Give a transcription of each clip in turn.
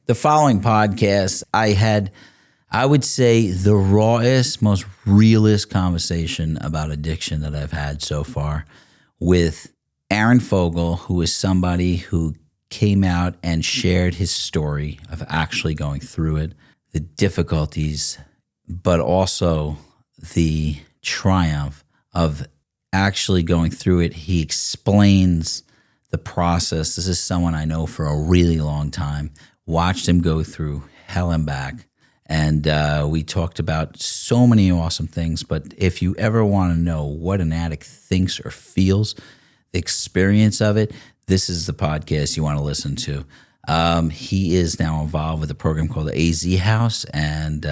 The following podcast, I would say, the rawest, most realest conversation about addiction that I've had so far with Aron Fogel, who is somebody who came out and shared his story of actually going through it, the difficulties, but also the triumph of actually going through it. He explains the process. This is someone I know for a really long time. Watched him go through hell and back. And we talked about so many awesome things. But if you ever want to know what an addict thinks or feels, the experience of it, this is the podcast you want to listen to. He is now involved with a program called the AZ House, and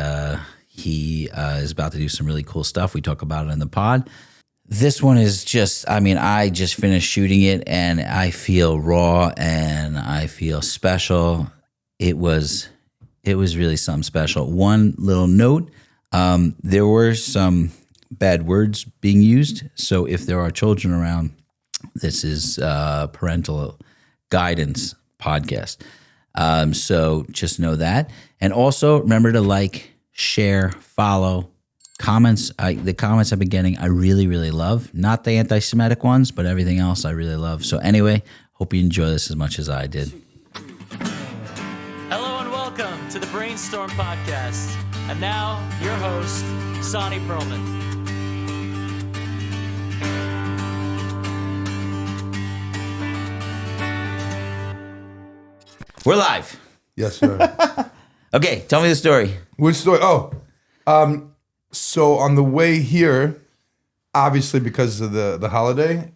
he is about to do some really cool stuff. We talk about it in the pod. This one is just, I just finished shooting it, and I feel raw, and I feel special. It was really something special. One little note, there were some bad words being used. So if there are children around, this is parental guidance podcast. So just know that. And also remember to like, share, follow, comments. The comments I've been getting, I really, really love. Not the anti-Semitic ones, but everything else I really love. So anyway, hope you enjoy this as much as I did. Welcome to the Brainstorm podcast. And now, your host, Sony Perlman. We're live. Yes, sir. Okay, tell me the story. Which story? So on the way here, obviously because of the holiday,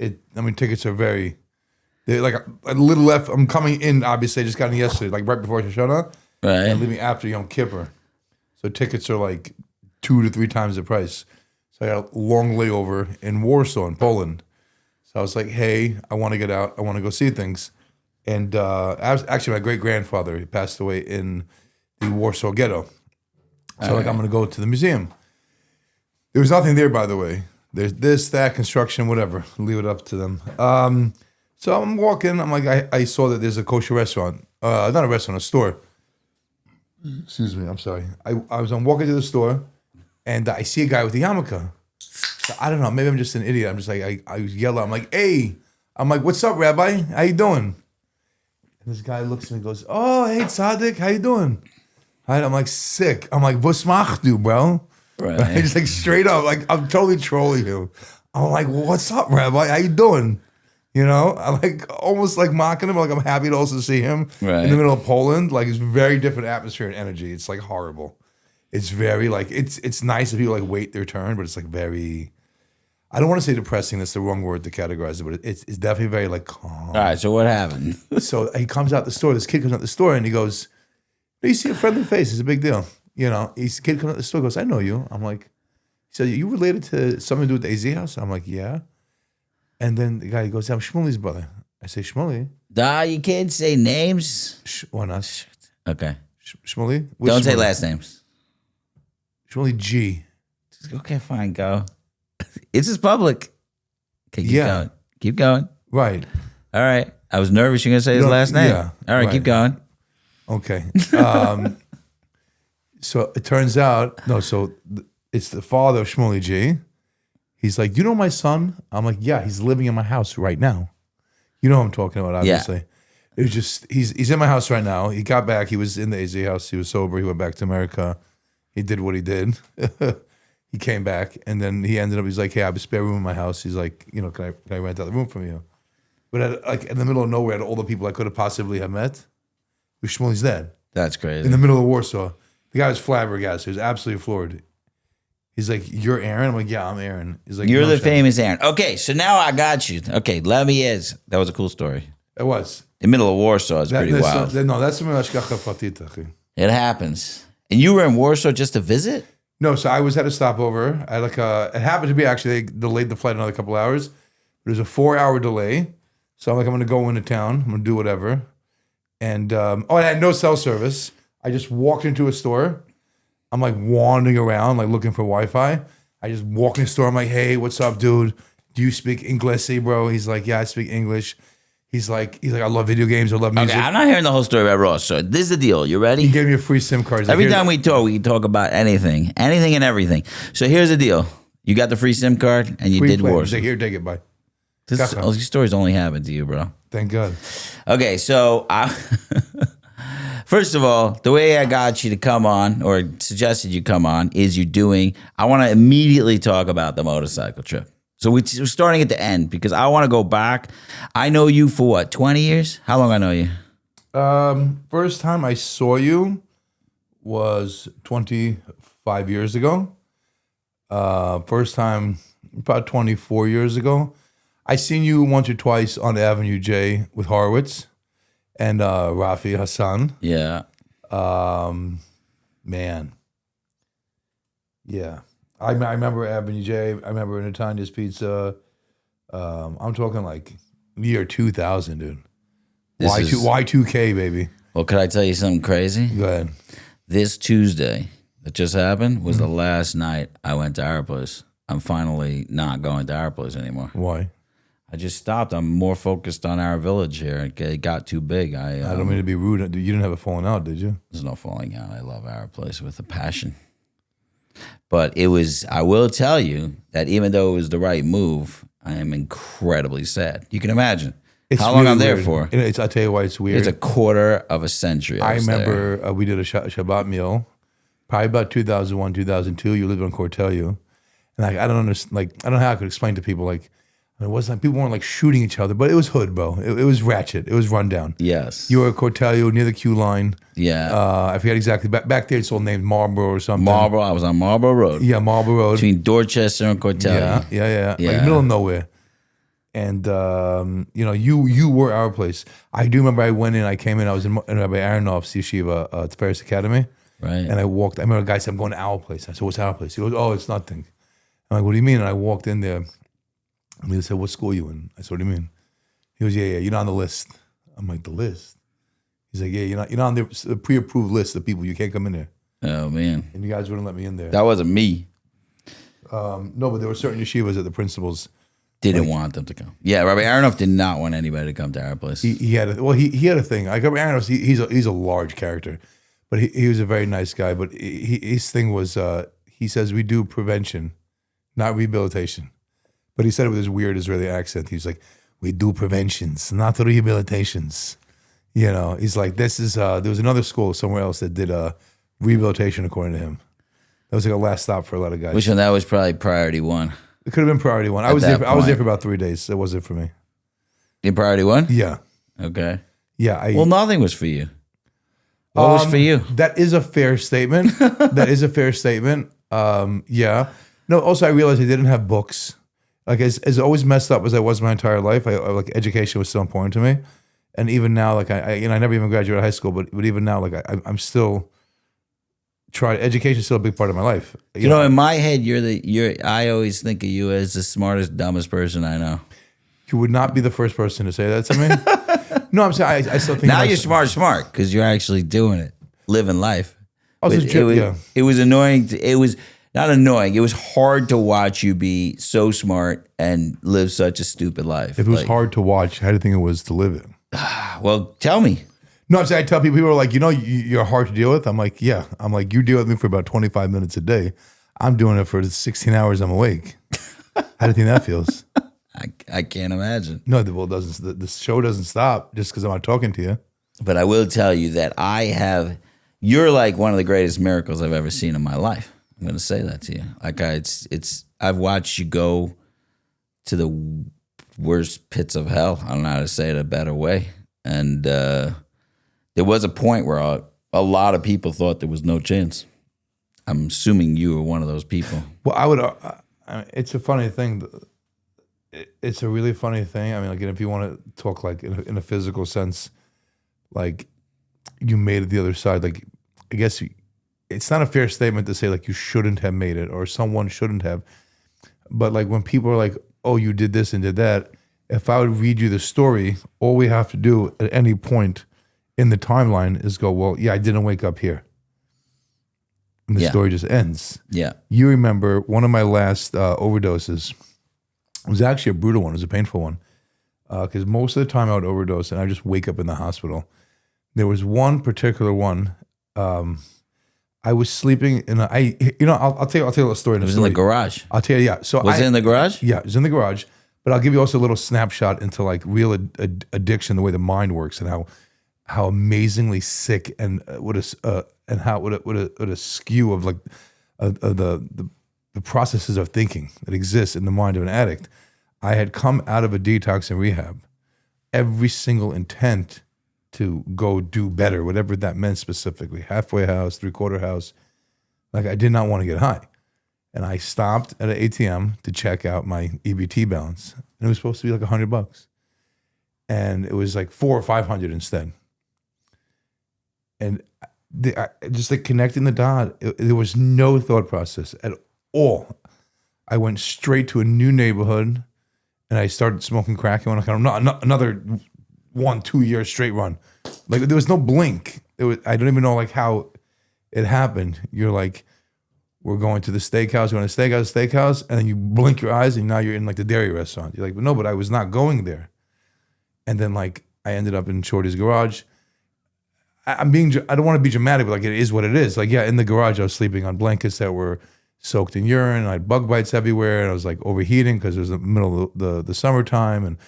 tickets are they're like a little left. I'm coming in, obviously, I just got in yesterday, like right before Shoshana. Right. And leaving after Yom Kippur. So tickets are like 2 to 3 times the price. So I got a long layover in Warsaw in Poland. So I was like, hey, I want to get out. I want to go see things. And actually my great-grandfather, he passed away in the Warsaw ghetto. So I'm going to go to the museum. There was nothing there, by the way. There's this, that, construction, whatever. Leave it up to them. So I'm walking. I'm like, I saw that there's a kosher restaurant. Not a restaurant, a store. Excuse me, I'm sorry. I was walking to the store, and I see a guy with a yarmulke. So I don't know, maybe I'm just an idiot. I'm just like, I yell out, I'm like, hey. I'm like, what's up, Rabbi? How you doing? And this guy looks at me and goes, oh, hey, Tzaddik, how you doing? I'm like, sick. I'm like, was machst du, bro? Right. He's like, straight up, like, I'm totally trolling him. I'm like, what's up, Rabbi? How you doing? You know, I'm like almost like mocking him. Like I'm happy to also see him in the middle of Poland. Like it's very different atmosphere and energy. It's like horrible. It's very like it's nice if people like wait their turn, but it's like very. I don't want to say depressing. That's the wrong word to categorize it, but it's definitely very like calm. All right. So what happened? So he comes out the store. This kid comes out the store and he goes, "You see a friendly face. It's a big deal." You know, kid comes out the store. Goes, "I know you." I'm like, he said, "You related to something to do with the AZ House?" I'm like, "Yeah." And then the guy goes, I'm Shmuly's brother. I say, Shmuly? You can't say names. Why not? Okay. Shmuly? Don't say last names. Shmuly G. Okay, fine, go. It's just public. Okay, keep going. Keep going. Right. All right. I was nervous you're going to say his last name. Yeah. All right, keep going. Okay. So it turns out, it's the father of Shmuly G. He's like, you know my son? I'm like, yeah, he's living in my house right now. You know what I'm talking about, obviously. Yeah. It was just, he's in my house right now. He got back. He was in the AZ house. He was sober. He went back to America. He did what he did. He came back, and then he ended up, he's like, hey, I have a spare room in my house. He's like, you know, can I rent out the room from you? But like in the middle of nowhere, all the people I could have possibly have met, Shmuly's dead. That's crazy. In the middle of Warsaw. The guy was flabbergasted. He was absolutely floored. He's like, you're Aron? I'm like, yeah, I'm Aron. He's like, you're the famous Aron. Okay, so now I got you. Okay, let me ask. That was a cool story. It was. The middle of Warsaw is pretty wild. No, that's some hashgacha pratita. It happens. And you were in Warsaw just to visit? No, so I had a stopover. I it happened to be actually, they delayed the flight another couple hours. It was a 4-hour delay. So I'm like, I'm going to go into town. I'm going to do whatever. And, I had no cell service. I just walked into a store. I'm like wandering around, like looking for Wi-Fi. I just walk in the store. I'm like, hey, what's up, dude? Do you speak English, bro? He's like, yeah, I speak English. He's like, I love video games. I love music. Okay, I'm not hearing the whole story about Ross. So this is the deal. You ready? He gave me a free SIM card. He's like, Every "Here." time we can talk about anything and everything. So here's the deal. You got the free SIM card and you Free did play. Wars. He's like, here, take it. Bye. All these stories only happen to you, bro. Thank God. Okay, so first of all, the way I got you to come on or suggested you come on is I want to immediately talk about the motorcycle trip. So we're starting at the end because I want to go back. I know you for what, 20 years? How long I know you? First time I saw you was 25 years ago. First time about 24 years ago. I seen you once or twice on Avenue J with Horowitz and Rafi Hassan. Yeah. Man. Yeah. I remember Avenue J. I remember Natanya's Pizza. I'm talking like year 2000, dude. Y2K, baby. Well, could I tell you something crazy? Go ahead. This Tuesday that just happened was the last night I went to our place. I'm finally not going to our place anymore. Why? I just stopped. I'm more focused on our village here. It got too big. I don't mean to be rude. You didn't have a falling out, did you? There's no falling out. I love our place with a passion. But I will tell you that even though it was the right move, I am incredibly sad. You can imagine how long really I'm there weird. for. I'll tell you why it's weird. It's a quarter of a century. I remember we did a Shabbat meal, probably about 2001, 2002. You lived on Cortelio. And I don't understand, I don't know how I could explain to people, it wasn't people weren't shooting each other, but it was hood, bro. It was ratchet. It was rundown. Yes. You were at Cortelio near the Q line. Yeah. I forget exactly. Back there, it's all named Marlboro or something. Marlboro. I was on Marlboro Road. Yeah, Marlboro Road. Between Dorchester and Cortelio. Yeah. Like middle of nowhere. And you were our place. I do remember I went in. I came in. I was in Rabbi Aronoff's yeshiva at the Paris Academy. Right. And I remember a guy said, "I'm going to our place." I said, "What's our place?" He goes, "Oh, it's nothing." I'm like, "What do you mean?" And I walked in there. And he said, "What school are you in?" I said, "What do you mean?" He goes, "Yeah, you're not on the list." I'm like, "The list?" He's like, "Yeah, you're not on the pre-approved list of people. You can't come in there." Oh, man. And you guys wouldn't let me in there. That wasn't me. No, but there were certain yeshivas that the principals Didn't want them to come. Yeah, Rabbi Aronoff did not want anybody to come to our place. He had a thing. Like Rabbi Aronoff, he's a large character, but he was a very nice guy. But his thing was he says we do prevention, not rehabilitation. But he said it with his weird Israeli accent. He's like, we do preventions, not rehabilitations. He's like, this is, there was another school somewhere else that did rehabilitation according to him. That was like a last stop for a lot of guys. Which one? That was probably priority one. It could have been priority one. I was there for about 3 days. That wasn't for me. In priority one? Yeah. Okay. Yeah. Well, nothing was for you. What was for you? That is a fair statement. Yeah. No, also I realized I didn't have books. Like as always messed up as I was my entire life, like education was still important to me. And even now, like I never even graduated high school, but even now, like I'm still trying. Education is still a big part of my life. You know, in my head, I always think of you as the smartest, dumbest person I know. You would not be the first person to say that to me. No, I'm saying I still think now you're smart because you're actually doing it, living life. Yeah. It was annoying. It was not annoying. It was hard to watch you be so smart and live such a stupid life. If it was hard to watch, how do you think it was to live it? Well, tell me. No, I'm saying I tell people are like, you're hard to deal with. I'm like, yeah. I'm like, you deal with me for about 25 minutes a day. I'm doing it for the 16 hours I'm awake. How do you think that feels? I can't imagine. No, well, doesn't. The show doesn't stop just because I'm not talking to you. But I will tell you that you're like one of the greatest miracles I've ever seen in my life. I'm going to say that to you. Like I've watched you go to the worst pits of hell. I don't know how to say it a better way. And there was a point where a lot of people thought there was no chance. I'm assuming you were one of those people. Well, I would. It's a funny thing. It's a really funny thing. I mean, like, if you want to talk like in a physical sense, like you made it the other side. Like, I guess it's not a fair statement to say like you shouldn't have made it or someone shouldn't have. But like when people are like, "Oh, you did this and did that," if I would read you the story, all we have to do at any point in the timeline is go, "Well, yeah, I didn't wake up here." And the story just ends. Yeah. You remember one of my last overdoses. It was actually a brutal one. It was a painful one. because most of the time I would overdose and I just wake up in the hospital. There was one particular one. I was sleeping and I'll tell you a story. It was in the garage. I'll tell you, yeah. So Was it in the garage? Yeah, it was in the garage. But I'll give you also a little snapshot into like real addiction, the way the mind works, and how amazingly sick and what a skew of like the processes of thinking that exist in the mind of an addict. I had come out of a detox and rehab, every single intent to go do better, whatever that meant specifically, halfway house, 3/4 house. Like I did not want to get high. And I stopped at an ATM to check out my EBT balance. And it was supposed to be like $100. And it was like $400 or $500 instead. And just like connecting the dot, there was no thought process at all. I went straight to a new neighborhood and I started smoking crack. And another 1-2 year straight run. Like there was no blink. I don't even know like how it happened. You're like, we're going to the steakhouse, and then you blink your eyes and now you're in like the dairy restaurant. You're like, no, but I was not going there. And then like I ended up in Shorty's garage. I don't want to be dramatic, but like it is what it is. Like, yeah, in the garage, I was sleeping on blankets that were soaked in urine. I had bug bites everywhere, and I was like overheating because it was the middle of the summertime, and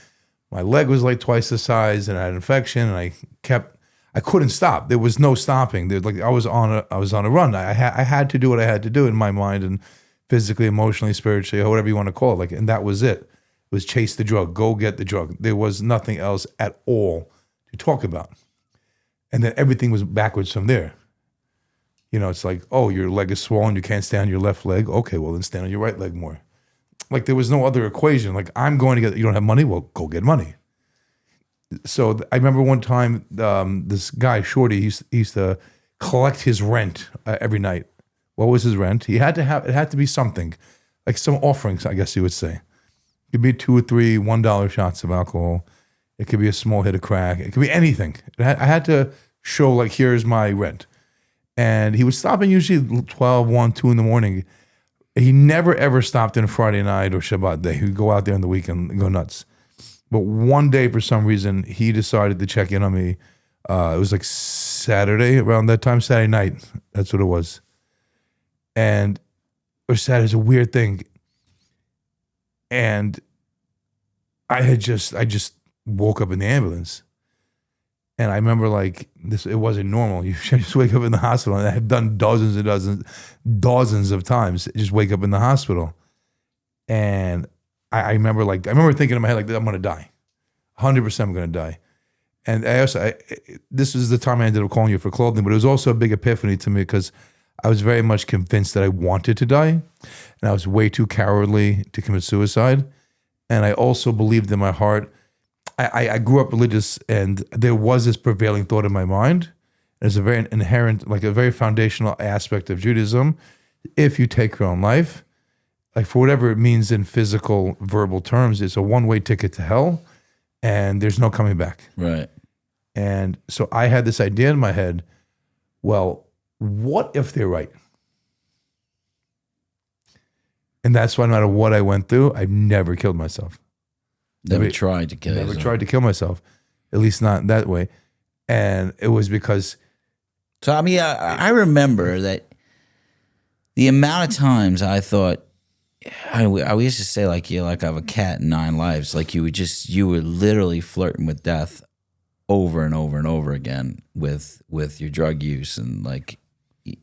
my leg was like twice the size, and I had an infection, and I couldn't stop. There was no stopping. Like I was on a run. I had to do what I had to do in my mind and physically, emotionally, spiritually, or whatever you want to call it. Like, and that was it. It was chase the drug, go get the drug. There was nothing else at all to talk about. And then everything was backwards from there. You know, it's like, oh, your leg is swollen, you can't stand on your left leg. Okay, well then stand on your right leg more. Like there was no other equation. Like I'm going to get, you don't have money? Well, go get money. So I remember one time, this guy, Shorty, he used to collect his rent every night. What was his rent? It had to be something, like some offerings, I guess you would say. It could be 2 or 3 $1 shots of alcohol. It could be a small hit of crack. It could be anything. I had to show like, here's my rent. And he was stopping usually 12, 1, 2 in the morning. He never ever stopped in a Friday night or Shabbat day. He would go out there on the weekend and go nuts. But one day, for some reason, he decided to check in on me. It was like Saturday, around that time, Saturday night. That's what it was. And or Saturday is a weird thing. And I just woke up in the ambulance. And I remember like this, it wasn't normal. You just wake up in the hospital. And I had done dozens of times, just wake up in the hospital. And I remember thinking in my head, like, I'm going to die. 100% I'm going to die. And this is the time I ended up calling you for clothing, but it was also a big epiphany to me because I was very much convinced that I wanted to die. And I was way too cowardly to commit suicide. And I also believed in my heart. I grew up religious, and there was this prevailing thought in my mind. There's a very inherent, like a very foundational aspect of Judaism. If you take your own life, like for whatever it means in physical, verbal terms, it's a one-way ticket to hell, and there's no coming back. Right. And so I had this idea in my head, well, what if they're right? And that's why no matter what I went through, I've never killed myself. Never tried to kill yourself. Never tried to kill myself, at least not that way. And it was because... So, I mean, I remember that the amount of times I thought, I used to say like, you're like I have a cat and 9 lives. Like you were literally flirting with death over and over and over again with your drug use. And like,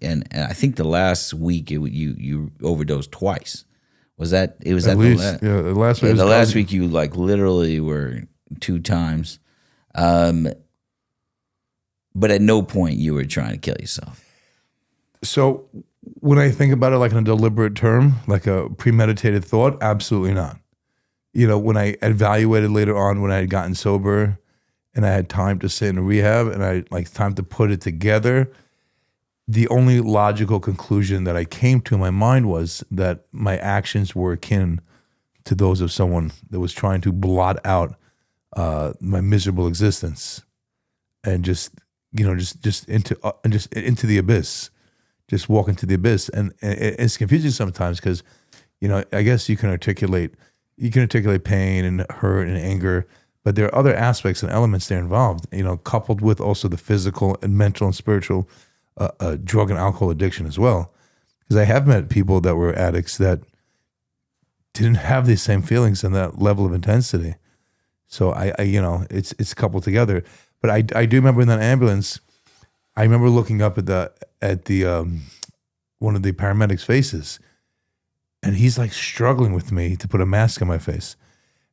and I think the last week you overdosed twice. Was that, it was at at least, the last week? Yeah, the last week you like literally were 2 times. But at no point you were trying to kill yourself. So when I think about it like in a deliberate term, like a premeditated thought, absolutely not. You know, when I evaluated later on when I had gotten sober and I had time to sit in rehab and I like time to put it together, the only logical conclusion that I came to in my mind was that my actions were akin to those of someone that was trying to blot out my miserable existence and just into the abyss, just walk into the abyss. And it's confusing sometimes because, you know, I guess you can articulate pain and hurt and anger, but there are other aspects and elements there involved, coupled with also the physical and mental and spiritual drug and alcohol addiction as well. Because I have met people that were addicts that didn't have these same feelings and that level of intensity. So it's coupled together. But I do remember in that ambulance, I remember looking up at the one of the paramedics' faces, and he's like struggling with me to put a mask on my face.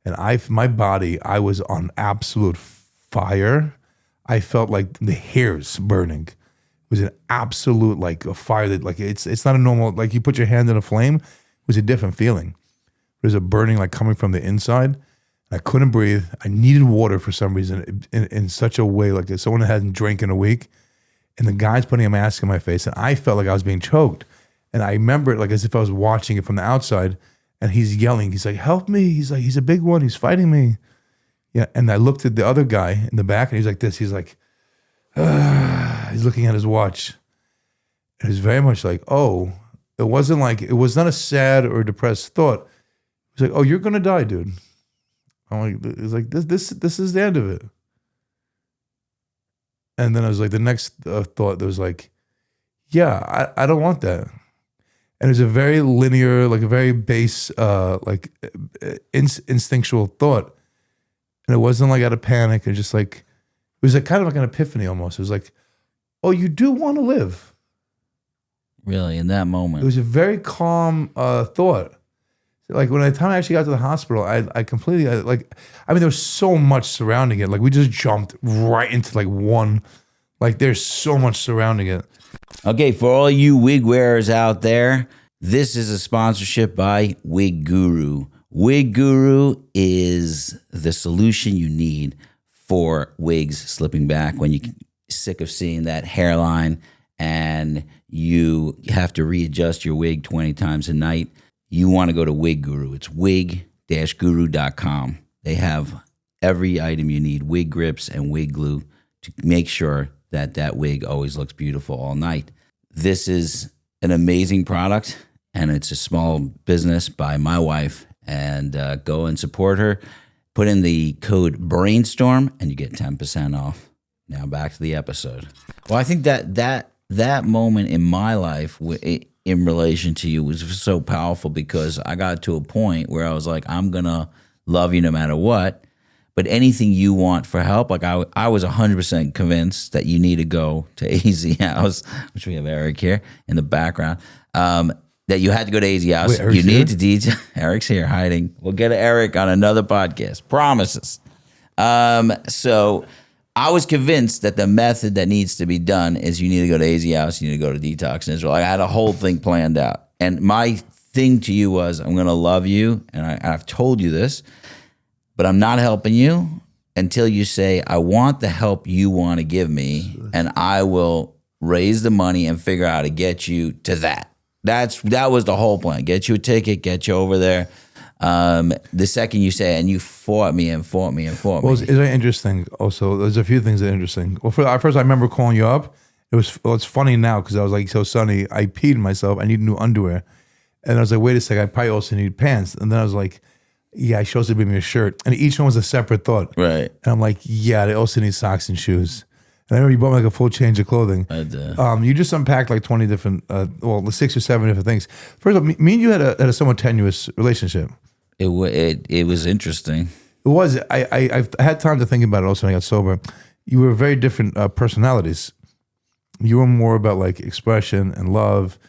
And my body, I was on absolute fire. I felt like the hairs burning. It was an absolute like a fire that like it's not a normal, like you put your hand in a flame. It was a different feeling. There's a burning like coming from the inside. I couldn't breathe. I needed water for some reason in such a way, like someone that hadn't drank in a week. And the guy's putting a mask on my face, and I felt like I was being choked. And I remember it like as if I was watching it from the outside, and he's yelling. He's like, help me. He's like, he's a big one. He's fighting me. Yeah. And I looked at the other guy in the back, and he's like this. He's like, he's looking at his watch. And it's very much like, oh, it was not a sad or depressed thought. He's like, oh, you're going to die, dude. I'm like, it's like, this is the end of it. And then I was like, the next thought, there was like, yeah, I don't want that. And it was a very linear, like a very base, instinctual thought. And it wasn't like out of panic. It just like, it was like kind of like an epiphany almost. It was like, oh, you do want to live. Really, in that moment. It was a very calm thought. Like when the time I actually got to the hospital, I completely there was so much surrounding it. Like we just jumped right into like one, like there's so much surrounding it. Okay, for all you wig wearers out there, this is a sponsorship by Wig Guru. Wig Guru is the solution you need for wigs slipping back when you're sick of seeing that hairline and you have to readjust your wig 20 times a night. You want to go to Wig Guru. It's wig-guru.com. They have every item you need, wig grips and wig glue, to make sure that wig always looks beautiful all night. This is an amazing product, and it's a small business by my wife. And go and support her. Put in the code Brainstorm, and you get 10% off. Now back to the episode. Well, I think that moment in my life in relation to you was so powerful because I got to a point where I was like, I'm going to love you no matter what. But anything you want for help, like I was 100% convinced that you need to go to AZ House, which we have Eric here in the background, that you had to go to AZ House. Wait, you need to detail. Eric's here hiding. We'll get Eric on another podcast. Promises. So I was convinced that the method that needs to be done is you need to go to AZ House, you need to go to Detox in Israel. I had a whole thing planned out. And my thing to you was, I'm going to love you, and I've told you this, but I'm not helping you until you say, I want the help you want to give me, and I will raise the money and figure out how to get you to that. That was the whole plan. Get you a ticket, get you over there. The second you say, and you fought me. Well, it's very interesting. Also, there's a few things that are interesting. Well, first, I remember calling you up. It's funny now because I was like, so Sonny, I peed myself. I need new underwear. And I was like, wait a second, I probably also need pants. And then I was like, yeah, I should also bring me a shirt. And each one was a separate thought. Right. And I'm like, yeah, they also need socks and shoes. And I remember you bought me like a full change of clothing. I did. You just unpacked like 20 different, 6 or 7 different things. First of all, me and you had a somewhat tenuous relationship. It was interesting. It was. I've had time to think about it also when I got sober. You were very different personalities. You were more about like expression and love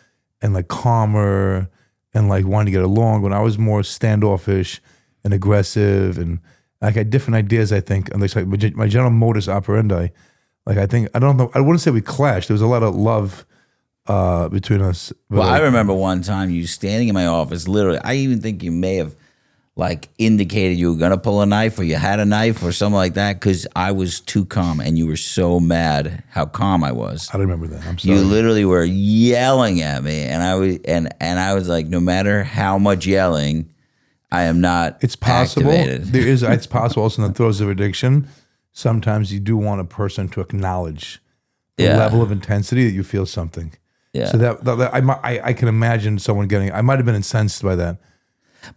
and like calmer and like wanting to get along, when I was more standoffish and aggressive and like I had different ideas, I think. And like my general modus operandi, like I don't know, I wouldn't say we clashed. There was a lot of love between us. Well, I remember one time you standing in my office, literally, I even think you may have like indicated you were going to pull a knife or you had a knife or something like that because I was too calm and you were so mad how calm I was. I don't remember that. I'm sorry. You literally were yelling at me and I was and I was like, no matter how much yelling, I am not It's possible. activated. It's possible also in the throes of addiction, sometimes you do want a person to acknowledge the level of intensity that you feel something. Yeah. So that I can imagine someone I might have been incensed by that.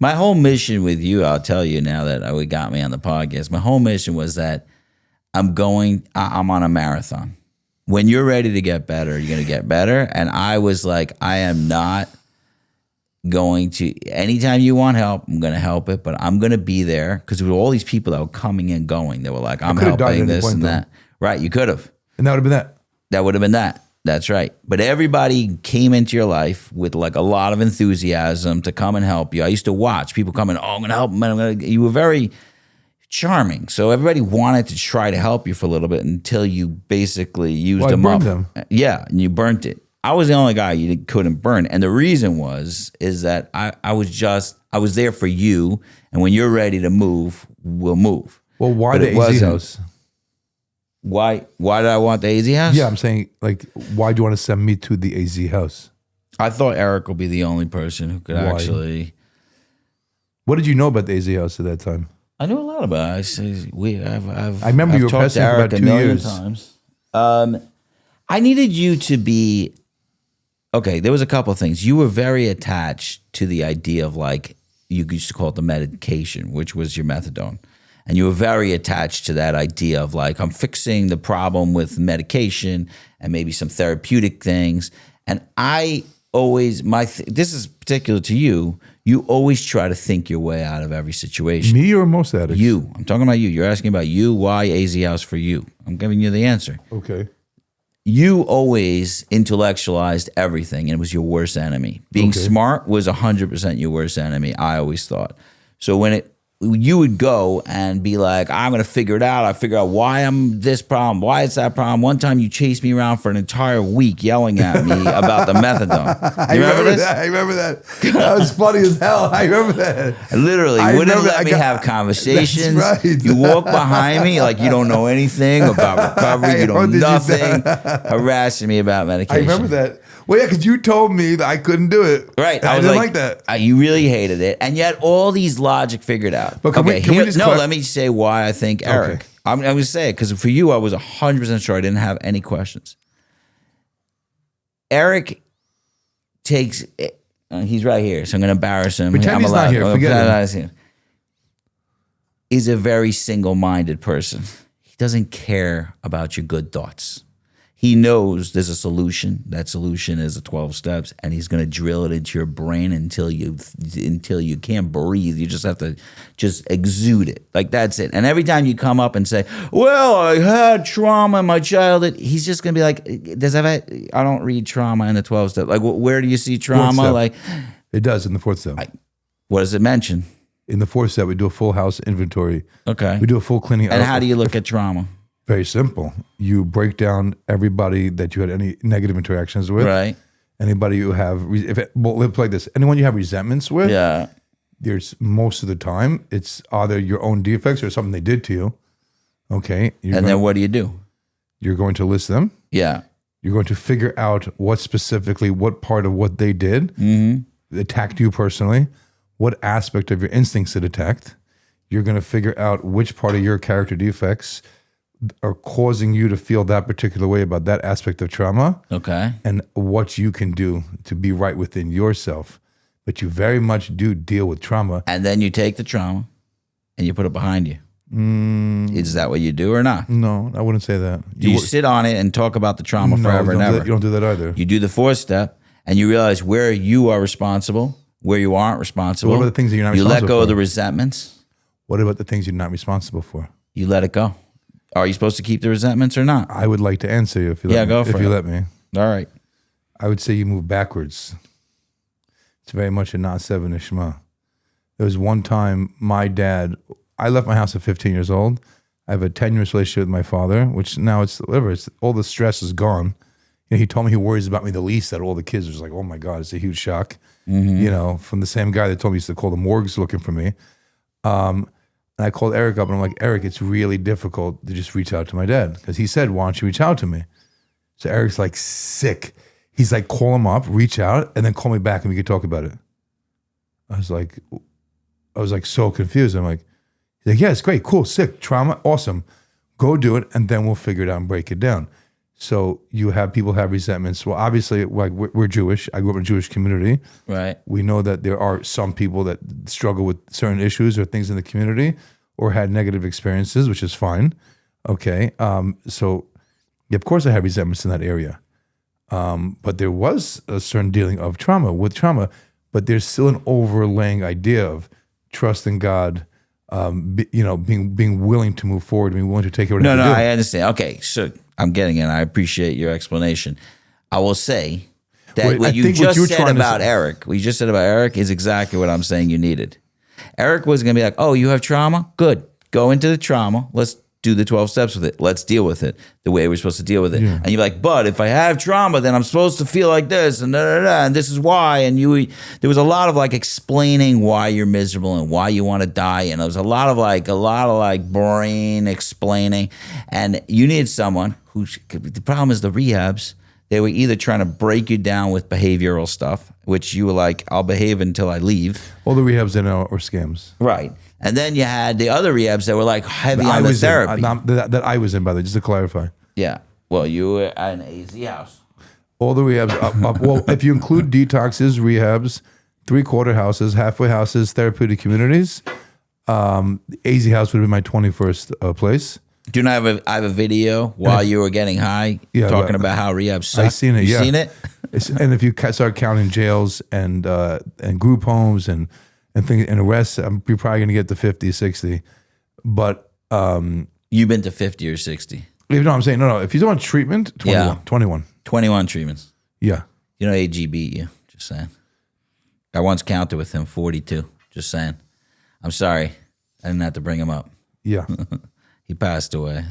My whole mission with you, I'll tell you now that we got me on the podcast. My whole mission was that I'm on a marathon. When you're ready to get better, you're going to get better. And I was like, I am not going to, anytime you want help, I'm going to help it, but I'm going to be there because there were all these people that were coming and going. They were like, I'm helping this and that. Right, you could have. And that would have been that. That would have been that. That's right. But everybody came into your life with like a lot of enthusiasm to come and help you. I used to watch people come in, I'm going to help them. You were very charming. So everybody wanted to try to help you for a little bit until you basically used them up. Yeah, and you burnt it. I was the only guy you couldn't burn. And the reason is that I was there for you. And when you're ready to move, we'll move. Well, why the AZ house? Why did I want the AZ house? Yeah, I'm saying, like, why do you want to send me to the AZ house? I thought Eric would be the only person who could actually. What did you know about the AZ house at that time? I knew a lot about it. I remember you were pressing for about 2 years. Times. I needed you to be. Okay, there was a couple of things. You were very attached to the idea of, like, you used to call it the medication, which was your methadone. And you were very attached to that idea of like, I'm fixing the problem with medication and maybe some therapeutic things. And I always, this is particular to you, you always try to think your way out of every situation. Me or most addicts? You. I'm talking about you. You're asking about you. Why AZ House for you? I'm giving you the answer. Okay. You always intellectualized everything and it was your worst enemy. Being smart was 100% your worst enemy, I always thought. So when you would go and be like, I'm going to figure it out. I figure out why I'm this problem, why it's that problem. One time you chased me around for an entire week yelling at me about the methadone. You remember that? I remember that. That was funny as hell. I remember that. Literally, wouldn't let me have conversations. That's right. You walk behind me like you don't know anything about recovery. You know nothing. Harassing me about medication. I remember that. Well, yeah, because you told me that I couldn't do it. Right. I didn't like that. You really hated it. And yet all these logic figured out. But can we just let me say why I think Eric. Okay. I'm going to say it because for you, I was 100% sure I didn't have any questions. Eric takes, he's right here, so I'm going to embarrass him. Pretend he's not here. Forget him. He's a very single-minded person. He doesn't care about your good thoughts. He knows there's a solution. That solution is 12 steps, and he's going to drill it into your brain until you can't breathe. You just have to just exude it. Like, that's it. And every time you come up and say, well, I had trauma in my childhood, he's just going to be like, I don't read trauma in the 12 steps. Like, where do you see trauma? Like, it does in the 4th step. What does it mention? In the 4th step, we do a full house inventory. Okay. We do a full cleaning. And how do you look at trauma? Very simple. You break down everybody that you had any negative interactions with. Right. Anybody you have, let's like this. Anyone you have resentments with. Yeah. There's most of the time, it's either your own defects or something they did to you. Okay. Then what do you do? You're going to list them. Yeah. You're going to figure out what part of what they did attacked you personally, what aspect of your instincts it attacked. You're going to figure out which part of your character defects are causing you to feel that particular way about that aspect of trauma. Okay. And what you can do to be right within yourself. But you very much do deal with trauma. And then you take the trauma and you put it behind you. Is that what you do or not? No, I wouldn't say that. You sit on it and talk about the trauma forever and ever. You don't do that either. You do the 4th step and you realize where you are responsible, where you aren't responsible. What about the things that you're not responsible for? You let go of the resentments. What about the things you're not responsible for? You let it go. Are you supposed to keep the resentments or not? I would like to answer you if you let me. If you let me. All right. I would say you move backwards. It's very much a not 7 Ishma. There was one time my dad, I left my house at 15 years old. I have a 10-year relationship with my father, which now it's all the stress is gone. You know, he told me he worries about me the least out of all the kids. It was like, oh my God, it's a huge shock. You know, from the same guy that told me he used to call the morgues looking for me. And I called Eric up and I'm like, Eric, it's really difficult to just reach out to my dad. Because he said, why don't you reach out to me? So Eric's like sick. He's like, call him up, reach out, and then call me back and we could talk about it. I was like so confused. I'm like, he's like, yeah, it's great, cool, sick, trauma, awesome. Go do it and then we'll figure it out and break it down. So you have people have resentments. Well, obviously, like we're Jewish. I grew up in a Jewish community. Right. We know that there are some people that struggle with certain issues or things in the community or had negative experiences, which is fine. Okay. So yeah, of course I have resentments in that area. But there was a certain dealing of trauma with trauma, but there's still an overlaying idea of trust in God, being willing to move forward, being willing to take care of No, what I understand. Okay, so I'm getting it. I appreciate your explanation. I will say that Wait, what I you think what just you're said trying to about say- Eric, what you just said about Eric is exactly what I'm saying you needed. Eric was going to be like, oh, you have trauma? Good. Go into the trauma. Let's do the 12 steps with it. Let's deal with it the way we're supposed to deal with it. And you're like, but if I have trauma, then I'm supposed to feel like this and and this is why. And there was a lot of like explaining why you're miserable and why you want to die. And there was a lot of brain explaining. And you need someone the problem is the rehabs, they were either trying to break you down with behavioral stuff, which you were like, I'll behave until I leave. All the rehabs I know are scams. Right. And then you had the other rehabs that were like heavy I on the was therapy. that I was in, by the way, just to clarify. Yeah. Well, you were at an AZ house. All the rehabs, well, if you include detoxes, rehabs, 3/4 houses, halfway houses, therapeutic communities, AZ house would be my 21st place. Do you know I have a video while you were getting high talking about how rehab sucks? I've seen it, You yeah. seen it? And if you start counting jails and group homes and things and arrests, you're probably going to get to 50, 60. But You've been to 50 or 60. you know what I'm saying? No. If you don't want treatment, 21. Yeah. 21. 21 treatments. Yeah. You know AG beat you. Just saying. I once counted with him 42. Just saying. I'm sorry. I didn't have to bring him up. Yeah. He passed away.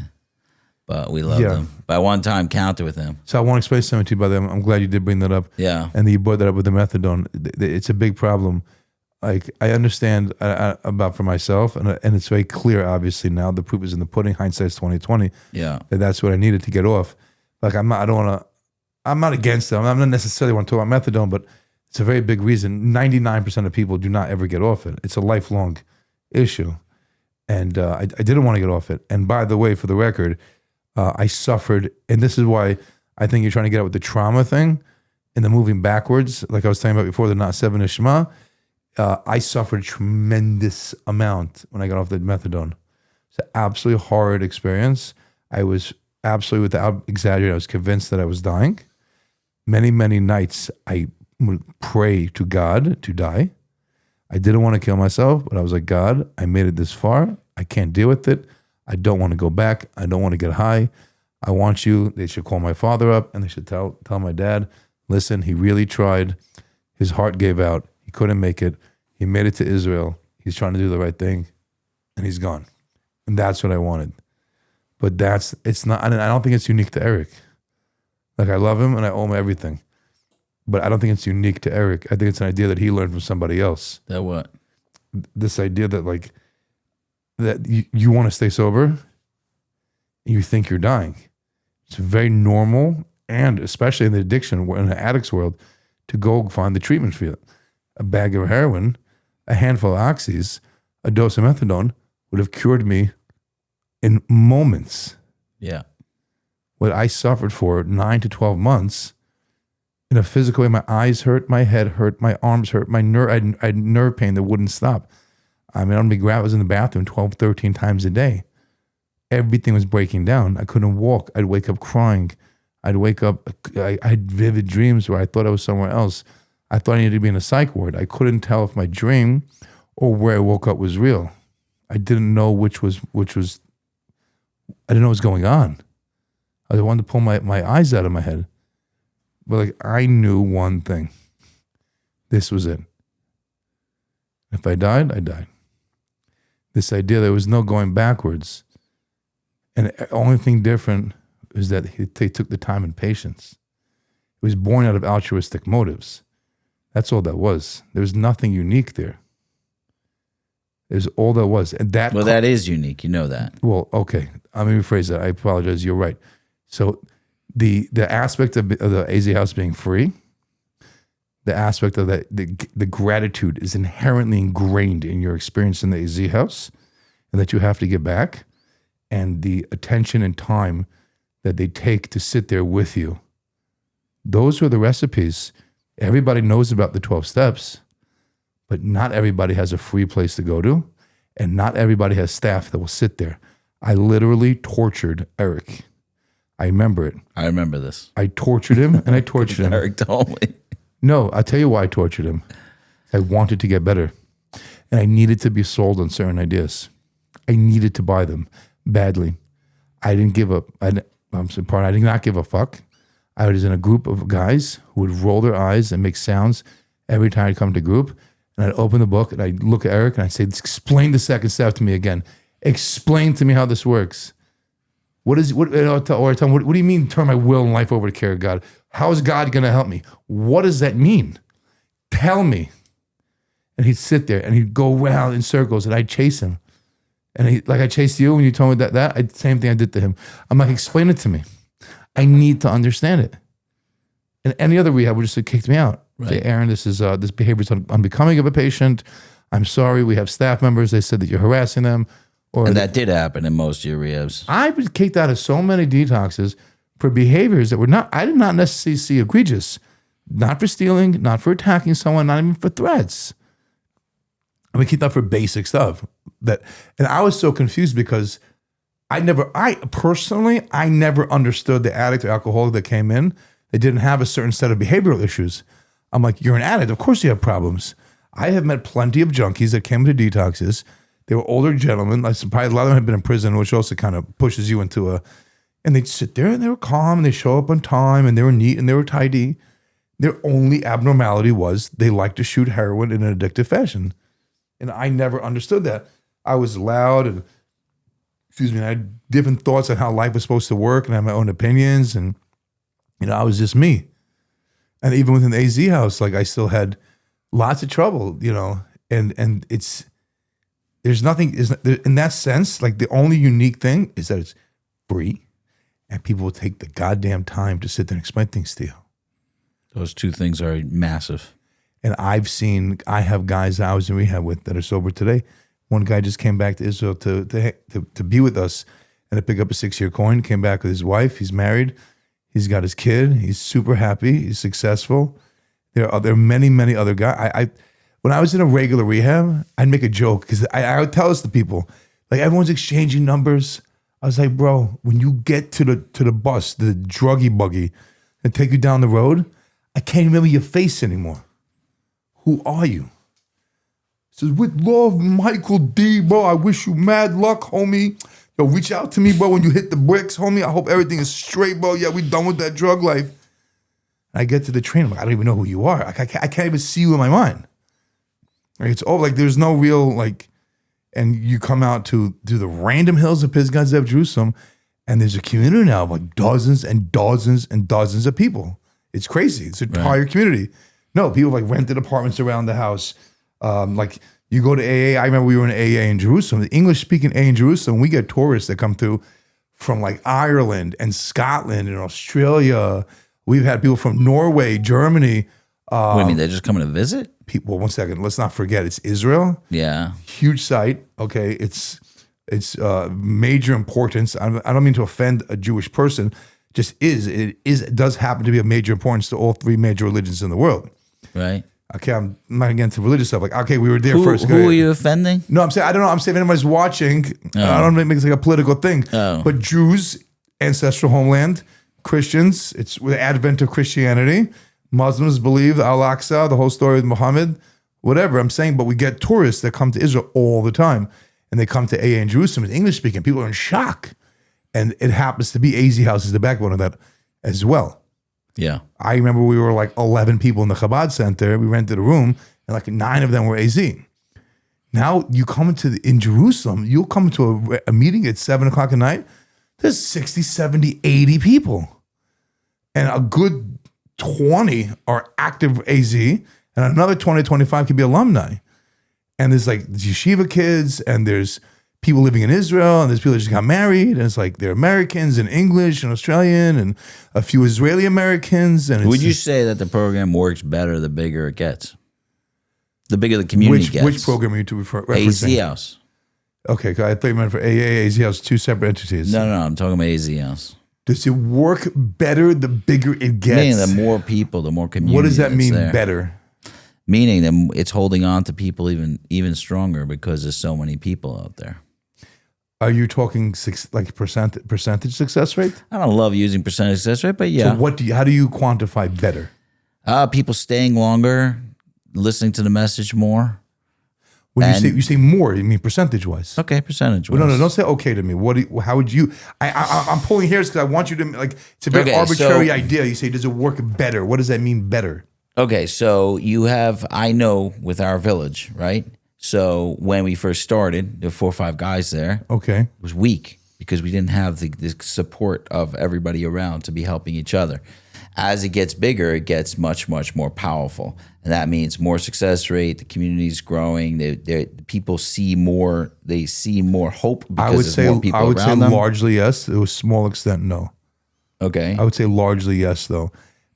But we loved Yeah. him. But I one time counted with him. So I want to explain something to you about them. I'm glad you did bring that up. Yeah. And that you brought that up with the methadone. It's a big problem. Like, I understand about for myself, and it's very clear, obviously, now. The proof is in the pudding. Hindsight's 20/20. Yeah. That's what I needed to get off. Like, I'm not against them. I'm not necessarily want to talk about methadone, but it's a very big reason. 99% of people do not ever get off it. It's a lifelong issue. And I didn't want to get off it. And by the way, for the record, I suffered, and this is why I think you're trying to get out with the trauma thing and the moving backwards, like I was talking about before, the not seven Ishma. I suffered a tremendous amount when I got off the methadone. It's an absolutely horrid experience. I was absolutely, without exaggerating, I was convinced that I was dying. Many, many nights I would pray to God to die. I didn't want to kill myself, but I was like, God, I made it this far. I can't deal with it. I don't want to go back. I don't want to get high. I want you. They should call my father up and they should tell my dad, listen, he really tried. His heart gave out. He couldn't make it. He made it to Israel. He's trying to do the right thing and he's gone. And that's what I wanted. But it's not, I don't think it's unique to Eric. Like, I love him and I owe him everything. But I don't think it's unique to Eric. I think it's an idea that he learned from somebody else. That what? This idea that, like, that you want to stay sober and you think you're dying. It's very normal, and especially in the addiction, in the addict's world, to go find the treatment for it. A bag of heroin, a handful of oxys, a dose of methadone would have cured me in moments. Yeah. What I suffered for 9 to 12 months in a physical way, my eyes hurt, my head hurt, my arms hurt, I had nerve pain that wouldn't stop. I mean, I was in the bathroom 12, 13 times a day. Everything was breaking down. I couldn't walk. I'd wake up crying. I'd wake up, I had vivid dreams where I thought I was somewhere else. I thought I needed to be in a psych ward. I couldn't tell if my dream or where I woke up was real. I didn't know which was, I didn't know what was going on. I wanted to pull my eyes out of my head. But like, I knew one thing. This was it. If I died, I died. This idea there was no going backwards. And the only thing different is that they took the time and patience. It was born out of altruistic motives. That's all that was. There was nothing unique there. There's all that was. And that that is unique. You know that. Well, okay. Let me rephrase that. I apologize. You're right. So the aspect of the AZ house being free, the aspect of that, the gratitude is inherently ingrained in your experience in the AZ house, and that you have to get back, and the attention and time that they take to sit there with you. Those are the recipes. Everybody knows about the 12 steps, but not everybody has a free place to go to, and not everybody has staff that will sit there. I literally tortured Eric. I remember it. I remember this. I tortured him, and I tortured him. Eric told me. No, I'll tell you why I tortured him. I wanted to get better, and I needed to be sold on certain ideas. I needed to buy them badly. I didn't give up. I did not give a fuck. I was in a group of guys who would roll their eyes and make sounds every time I'd come to group. And I'd open the book and I'd look at Eric and I'd say, explain the second step to me again. Explain to me how this works. What do you mean turn my will and life over to care of God? How is God going to help me? What does that mean? Tell me. And he'd sit there and he'd go around in circles and I'd chase him. And like I chased you when you told me that, same thing I did to him. I'm like, explain it to me. I need to understand it. And any other rehab would just have kicked me out. Right. Say, Aaron, this behavior is unbecoming of a patient. I'm sorry. We have staff members. They said that you're harassing them. And that did happen in most of your rehabs. I was kicked out of so many detoxes for behaviors that I did not necessarily see egregious. Not for stealing, not for attacking someone, not even for threats. I mean, kicked out for basic stuff. And I was so confused because I never understood the addict or alcoholic that came in. They didn't have a certain set of behavioral issues. I'm like, you're an addict. Of course you have problems. I have met plenty of junkies that came to detoxes. They were older gentlemen. Like, probably a lot of them had been in prison, which also kind of pushes you into and they'd sit there and they were calm and they show up on time and they were neat and they were tidy. Their only abnormality was they liked to shoot heroin in an addictive fashion. And I never understood that. I was loud and, I had different thoughts on how life was supposed to work and I had my own opinions. And, I was just me. And even within the AZ house, like I still had lots of trouble, and there's nothing, in that sense, like the only unique thing is that it's free and people will take the goddamn time to sit there and explain things to you. Those two things are massive. And I have guys that I was in rehab with that are sober today. One guy just came back to Israel to be with us and to pick up a 6-year coin, came back with his wife. He's married. He's got his kid. He's super happy. He's successful. There are many, many other guys. When I was in a regular rehab, I'd make a joke because I would tell this to people. Like everyone's exchanging numbers. I was like, bro, when you get to the bus, the druggy buggy, and take you down the road, I can't remember your face anymore. Who are you? Says, with love, Michael D, bro. I wish you mad luck, homie. Yo, reach out to me, bro, when you hit the bricks, homie. I hope everything is straight, bro. Yeah, we done with that drug life. And I get to the train. I'm like, I don't even know who you are. I can't even see you in my mind. Like, it's all like there's no real like, and you come out to the random hills of Pisgah, Zev, Jerusalem, and there's a community now of like dozens and dozens and dozens of people. It's crazy. It's an entire community. No, people like rented apartments around the house. Like you go to AA. I remember we were in AA in Jerusalem, the English-speaking AA in Jerusalem. We get tourists that come through from like Ireland and Scotland and Australia. We've had people from Norway, Germany. What do you mean? They're just coming to visit? People. 1 second. Let's not forget. It's Israel. Yeah. Huge site. Okay. It's major importance. I don't mean to offend a Jewish person. It does happen to be of major importance to all three major religions in the world. Right. Okay, I'm not getting into religious stuff. Like, okay, we were there first. Who are you offending? No, I'm saying I don't know. I'm saying if anybody's watching, I don't make it like a political thing. Oh. But Jews, ancestral homeland, Christians, it's with the advent of Christianity. Muslims believe Al-Aqsa, the whole story with Muhammad, whatever. I'm saying, but we get tourists that come to Israel all the time, and they come to AA in Jerusalem. It's English speaking. People are in shock, and it happens to be AZ House is the backbone of that as well. Yeah. I remember we were like 11 people in the Chabad Center. We rented a room, and like 9 of them were AZ. Now you come in Jerusalem, you'll come to a meeting at 7 o'clock at night. There's 60, 70, 80 people. And a good 20 are active AZ, and another 20, 25 could be alumni. And there's like yeshiva kids, and there's people living in Israel, and there's people that just got married, and it's like they're Americans and English and Australian and a few Israeli Americans. And would you say that the program works better the bigger it gets? The bigger the community gets. Which program are you referencing? AZ House. Okay, I thought you meant for AA, AZ House, 2 separate entities. No, I'm talking about AZ House. Does it work better the bigger it gets? Meaning the more people, the more community. What does that that's mean, there. better? Meaning that it's holding on to people even stronger because there's so many people out there. Are you talking percentage success rate? I don't love using percentage success rate, but yeah. So how do you quantify better? People staying longer, listening to the message more. When you say more, you mean percentage wise? Okay, percentage wise. Well, no, don't say okay to me. How would you? I'm pulling hairs because I want you to It's a very arbitrary idea. You say, does it work better? What does that mean, better? Okay, so I know with our village, right? So when we first started, there were 4 or 5 guys there. Okay, it was weak because we didn't have the support of everybody around to be helping each other. As it gets bigger, it gets much, much more powerful. And that means more success rate, the community's growing, people see more, they see more hope because there's more people around them. I would say largely yes. To a small extent, no. Okay. I would say largely yes, though.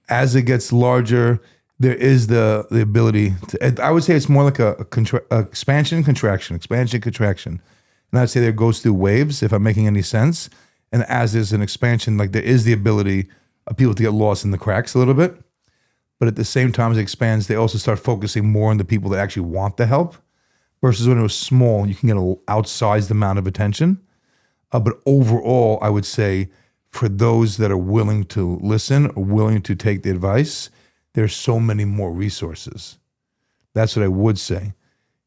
As it gets larger, there is the ability to, I would say it's more like a expansion, contraction. And I'd say there goes through waves, if I'm making any sense. And as there's an expansion, there is the ability of people to get lost in the cracks a little bit. But at the same time as it expands, they also start focusing more on the people that actually want the help. Versus when it was small, you can get an outsized amount of attention. But overall, I would say for those that are willing to listen or willing to take the advice, there's so many more resources. That's what I would say.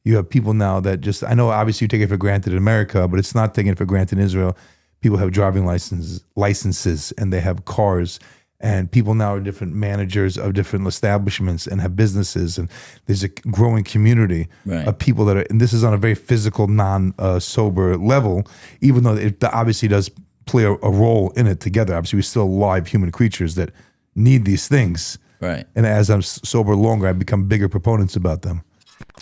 You have people now that just, I know obviously you take it for granted in America, but it's not taken for granted in Israel. People have driving licenses and they have cars, and people now are different managers of different establishments and have businesses, and there's a growing community of people that are, and this is on a very physical, non-sober level, even though it obviously does play a role in it together. Obviously, we're still live human creatures that need these things. Right. And as I'm sober longer, I've become bigger proponents about them.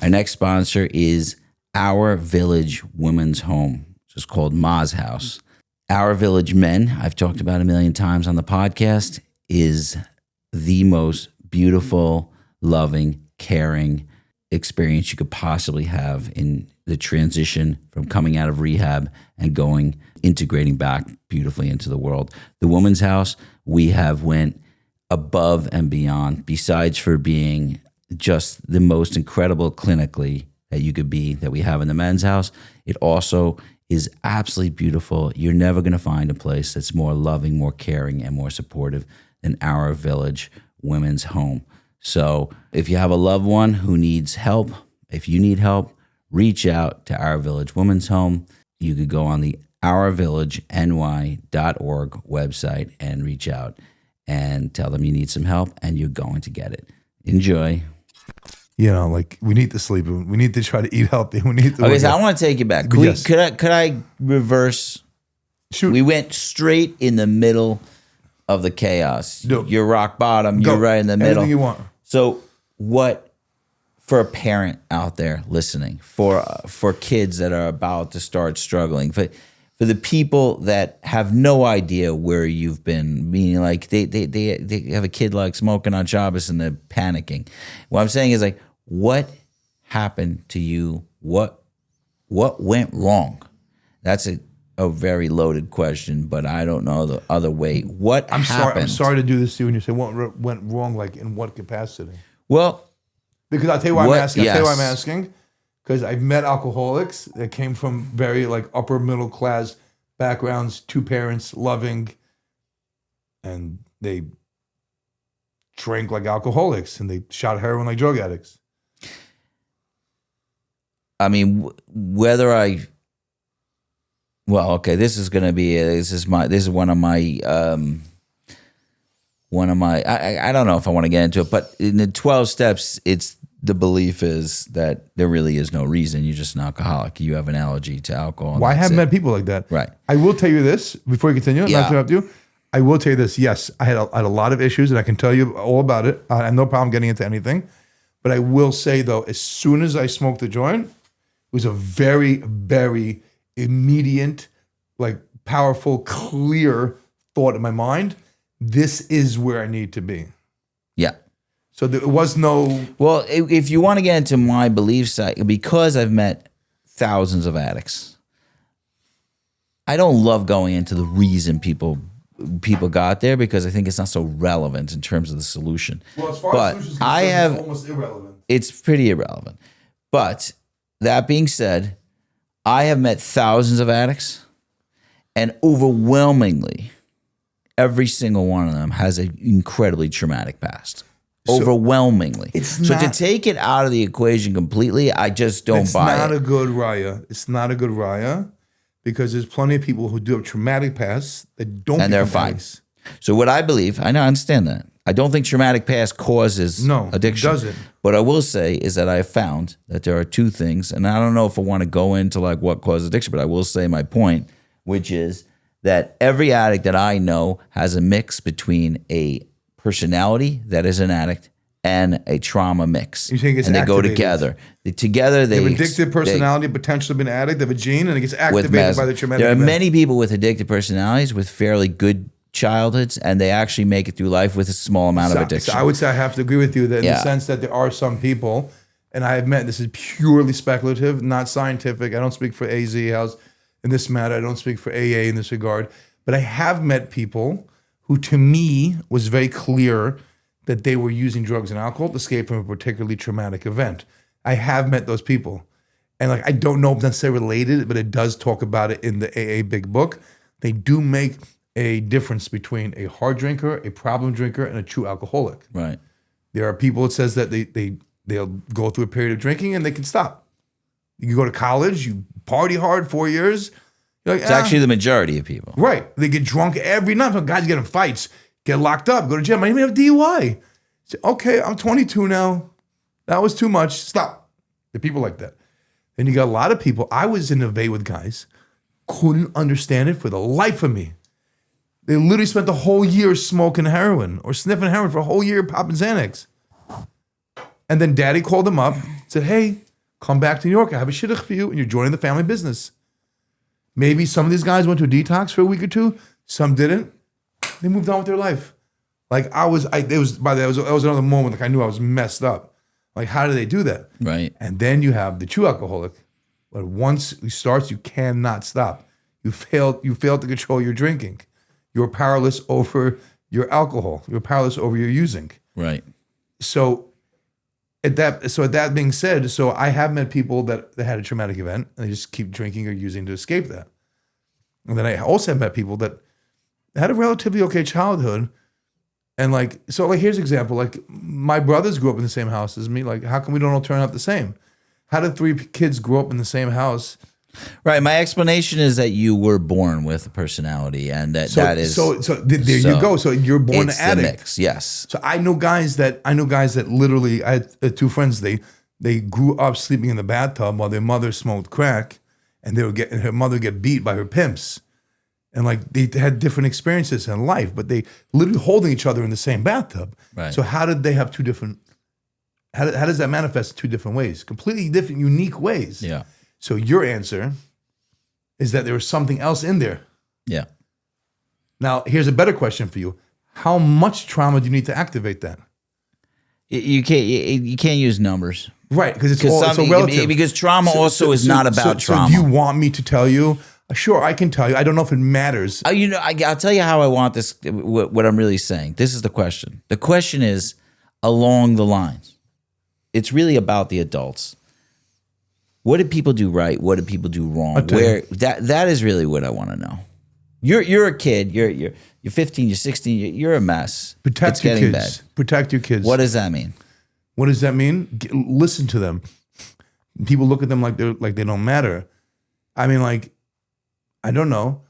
Our next sponsor is Our Village Women's Home, which is called Ma's House. Our Village Men, I've talked about a million times on the podcast, is the most beautiful, loving, caring experience you could possibly have in the transition from coming out of rehab and integrating back beautifully into the world. The Woman's House, we have went above and beyond, besides for being just the most incredible clinically that you could be that we have in the Men's House. It also is absolutely beautiful. You're never going to find a place that's more loving, more caring, and more supportive than Our Village Women's Home. So if you have a loved one who needs help, if you need help, reach out to Our Village Women's Home. You could go on the ourvillageny.org website and reach out and tell them you need some help, and you're going to get it. Enjoy. We need to sleep. We need to try to eat healthy. We need to. Okay, so I want to take you back. Could I reverse? Shoot. We went straight in the middle of the chaos. No. You're rock bottom. Go. You're right in the middle. Anything you want. So what, for a parent out there listening, for kids that are about to start struggling, for the people that have no idea where you've been, meaning they have a kid smoking on Shabbos and they're panicking. What I'm saying is what happened to you? What went wrong? That's a very loaded question, but I don't know the other way. What happened? I'm sorry to do this to you when you say what went wrong, in what capacity? Well, because I'll tell you why I'm asking. I'll tell you why I'm asking. Because I've met alcoholics that came from very upper middle class backgrounds, 2 parents, loving, and they drank like alcoholics and they shot heroin like drug addicts. I mean, this is one of my I don't know if I want to get into it, but in the 12 steps, the belief is that there really is no reason. You're just an alcoholic. You have an allergy to alcohol. Well, I have met people like that. Right. I will tell you this before you continue, not to interrupt you. I will tell you this. Yes, I had a lot of issues, and I can tell you all about it. I have no problem getting into anything. But I will say, though, as soon as I smoked the joint, it was a very, very immediate, powerful, clear thought in my mind. This is where I need to be. Yeah. So there was no... Well, if you want to get into my belief side, because I've met thousands of addicts, I don't love going into the reason people people got there because I think it's not so relevant in terms of the solution. Well, as far But as solutions I concerned, have- it's almost irrelevant. It's pretty irrelevant. But that being said, I have met thousands of addicts, and overwhelmingly, every single one of them has an incredibly traumatic past. Overwhelmingly. it's So to not- take it out of the equation completely, I just don't It's buy not it. a good raya. It's not a good raya because there's plenty of people who do have traumatic pasts that don't And they're become fine. addicts. So what I believe, I understand that. I don't think traumatic past causes No, it addiction. doesn't. What I will say is that I have found that there are two things, and I don't know if I want to go into like what causes addiction, but I will say my point, which is that every addict that I know has a mix between a personality that is an addict and a trauma mix. You think it's and they go activated? together. Together they They have addictive personality, potentially been an addict, they have a gene, and it gets activated by the traumatic There are event. many people with addictive personalities with fairly good childhoods, and they actually make it through life with a small amount of addiction. So I would say I have to agree with you that in Yeah. the sense that there are some people, and I admit this is purely speculative, not scientific. I don't speak for AZ House in this matter. I don't speak for AA in this regard. But I have met people who, to me, was very clear that they were using drugs and alcohol to escape from a particularly traumatic event. I have met those people. And like I don't know if that's related, but it does talk about it in the AA Big Book. They do make a difference between a hard drinker, a problem drinker, and a true alcoholic. Right. There are people that says that they'll go through a period of drinking and they can stop. You go to college, you party hard 4 years. You're like, It's actually the majority of people. right. They get drunk every night. Some guys get in fights, get locked up, go to jail. I even have DUI. Say, okay, I'm 22 now. That was too much. Stop. There are people like that. Then you got a lot of people. I was in a V with guys, couldn't understand it for the life of me. They literally spent the whole year smoking heroin or sniffing heroin for a whole year, popping Xanax. And then daddy called them up, said, hey, come back to New York. I have a shidduch for you, and you're joining the family business. Maybe some of these guys went to a detox for a week or two. Some didn't. They moved on with their life. Like it was another moment. Like I knew I was messed up. Like how do they do that? Right. And then you have the true alcoholic. But once it starts, you cannot stop. You failed to control your drinking. You're powerless over your alcohol. You're powerless over your using. Right. So at that being said, so I have met people that had a traumatic event and they just keep drinking or using to escape that. And then I also have met people that had a relatively okay childhood. And here's an example. Like my brothers grew up in the same house as me. Like how come we don't all turn out the same? How did 3 kids grow up in the same house? Right. My explanation is that you were born with a personality, and there you go. So you're born it's an addict. the mix. Yes. So I know guys that literally, I had 2 friends, they grew up sleeping in the bathtub while their mother smoked crack, and her mother get beat by her pimps. And like they had different experiences in life, but they literally holding each other in the same bathtub. Right. So how did they have 2 different, how does that manifest in 2 different ways? Completely different, unique ways. Yeah. So your answer is that there was something else in there. Yeah. Now, here's a better question for you. How much trauma do you need to activate that? You can't use numbers. Right, because it's relative. Because trauma also is not about trauma. So do you want me to tell you? Sure, I can tell you. I don't know if it matters. I'll tell you how I want this, what I'm really saying. This is the question. The question is along the lines. It's really about the adults. What did people do right? What did people do wrong? That is really what I want to know. You're a kid. You're 15. You're 16. You're a mess. Protect your kids. Protect your kids. What does that mean? What does that mean? Listen to them. People look at them like they don't matter. I mean, like, I don't know.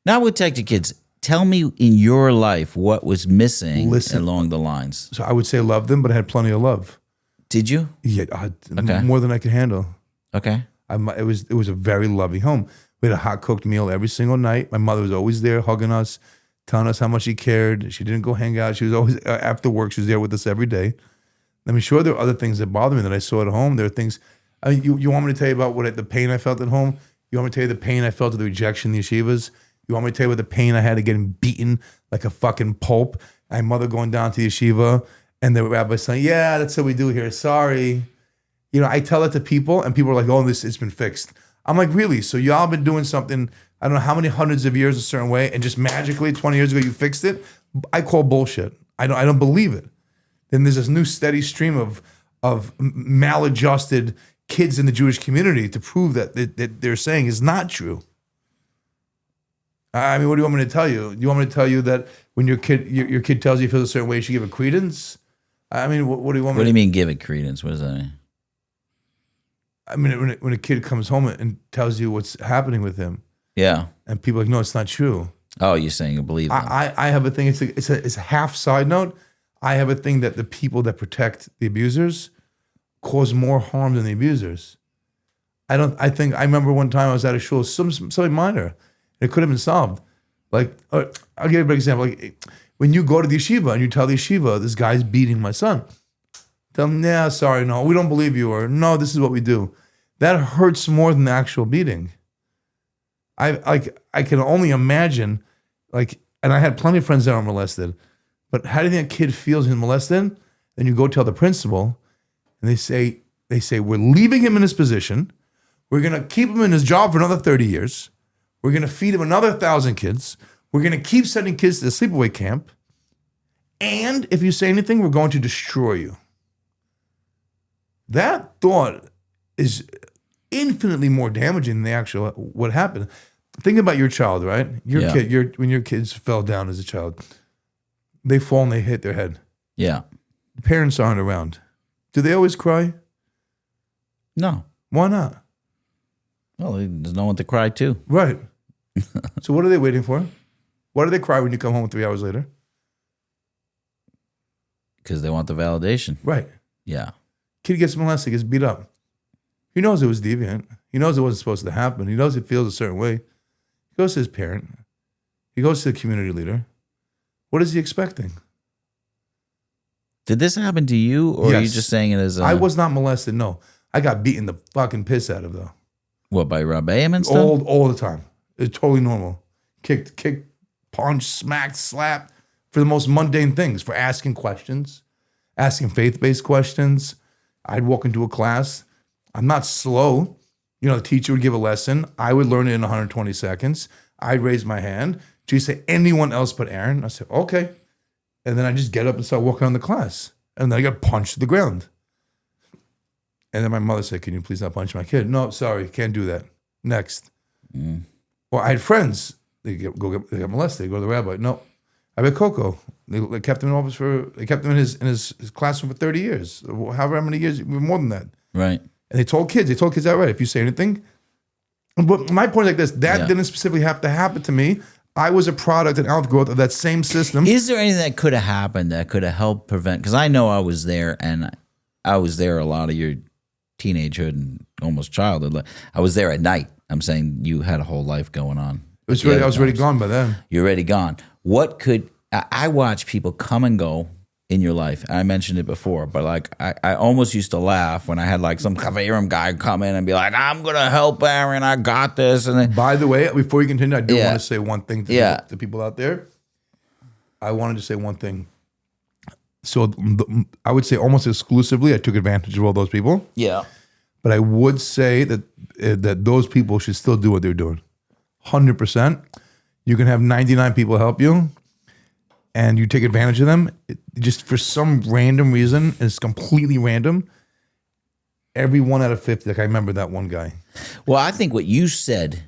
Not protect your kids. Tell me in your life what was missing along the lines. So I would say love them, but I had plenty of love. Did you? Yeah, Okay. More than I could handle. Okay. It was a very loving home. We had a hot cooked meal every single night. My mother was always there hugging us, telling us how much she cared. She didn't go hang out. She was always, after work, she was there with us every day. I mean, sure, there are other things that bother me that I saw at home. There are things, I mean, you want me to tell you about the pain I felt at home? You want me to tell you the pain I felt at the rejection in the yeshivas? You want me to tell you about the pain I had of getting beaten like a fucking pulp? My mother going down to the yeshiva and the rabbi saying, yeah, that's what we do here. Sorry. I tell it to people and people are like, oh, it's been fixed. I'm like, really? So y'all been doing something I don't know how many hundreds of years a certain way, and just magically 20 years ago you fixed it. I call bullshit. I don't believe it. Then there's this new steady stream of maladjusted kids in the Jewish community to prove that they're saying is not true. I mean, what do you want me to tell you? Do you want me to tell you that when your kid tells you he feels a certain way, you should give it credence? I mean, what do you want me What do you mean give it credence? What does that mean? I mean, when a kid comes home and tells you what's happening with him, Yeah. and people are like, no, it's not true. Oh, you're saying you believe them. I have a thing. It's a half side note. I have a thing that the people that protect the abusers cause more harm than the abusers. I remember one time I was at a shul, something minor. It could have been solved. Like, I'll give you an example. Like, when you go to the yeshiva and you tell the yeshiva, this guy's beating my son. Tell them, yeah, sorry, no, we don't believe you, or no, this is what we do. That hurts more than the actual beating. I can only imagine, like, and I had plenty of friends that were molested, but how do you think a kid feels he's molested? Then you go tell the principal, and they say, we're leaving him in his position. We're going to keep him in his job for another 30 years. We're going to feed him another 1,000 kids. We're going to keep sending kids to the sleepaway camp. And if you say anything, we're going to destroy you. That thought is infinitely more damaging than the actual what happened. Think about your child, right? When your kids fell down as a child, they fall and they hit their head. Yeah. The parents aren't around. Do they always cry? No. Why not? Well, there's no one to cry to. Right. So what are they waiting for? Why do they cry when you come home 3 hours later? Because they want the validation. Right. Yeah. Kid gets molested, gets beat up. He knows it was deviant. He knows it wasn't supposed to happen. He knows it feels a certain way. He goes to his parent. He goes to the community leader. What is he expecting? Did this happen to you, or are you Yes. just saying it as a... I was not molested, no. I got beaten the fucking piss out of, though. What, by Rabbeim and stuff? All the time. It's totally normal. Kicked, punched, smacked, slapped for the most mundane things, for asking questions, asking faith-based questions. I'd walk into a class. I'm not slow. You know, the teacher would give a lesson. I would learn it in 120 seconds. I'd raise my hand. She'd say, anyone else but Aron? I said, okay. And then I just get up and start walking around the class. And then I got punched to the ground. And then my mother said, can you please not punch my kid? No, sorry, can't do that. Next. Well, I had friends. They get molested. They go to the rabbi. No, I bet Coco. They kept him in office they kept him in his classroom for 30 years. However many years, more than that. Right. And they told kids outright, if you say anything. But my point is like this, that didn't specifically have to happen to me. I was a product and outgrowth of that same system. Is there anything that could have happened that could have helped prevent? Because I know I was there, and I was there a lot of your teenagehood and almost childhood. I was there at night. I'm saying you had a whole life going on. I was already gone by then. You're already gone. What could I watch people come and go in your life? I mentioned it before, but like I almost used to laugh when I had like some Chaverim guy come in and be like, I'm gonna help Aron, I got this. And then, By the way, before you continue, I do want to say one thing to the people out there. I wanted to say one thing. So I would say almost exclusively, I took advantage of all those people. yeah. But I would say that those people should still do what they're doing. 100%. You can have 99 people help you, and you take advantage of them. Just for some random reason, it's completely random. Every 1 out of 50, like I remember that one guy. Well, I think what you said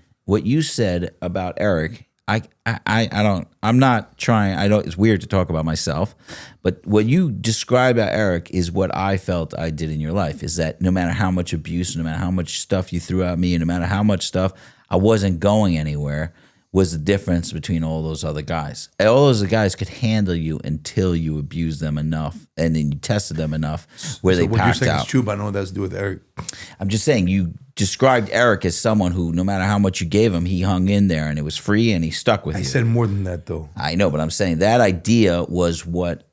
about Eric, I'm not trying, it's weird to talk about myself, but what you described about Eric is what I felt I did in your life, is that no matter how much abuse, no matter how much stuff you threw at me, and no matter how much stuff, I wasn't going anywhere, was the difference between all those other guys. All those guys could handle you until you abused them enough, and then you tested them enough where they What you're packed saying out. is true, but I don't know what that has to do with Eric. I'm just saying, you described Eric as someone who, no matter how much you gave him, he hung in there and it was free and he stuck with you. I said more than that, though. I know, but I'm saying that idea was what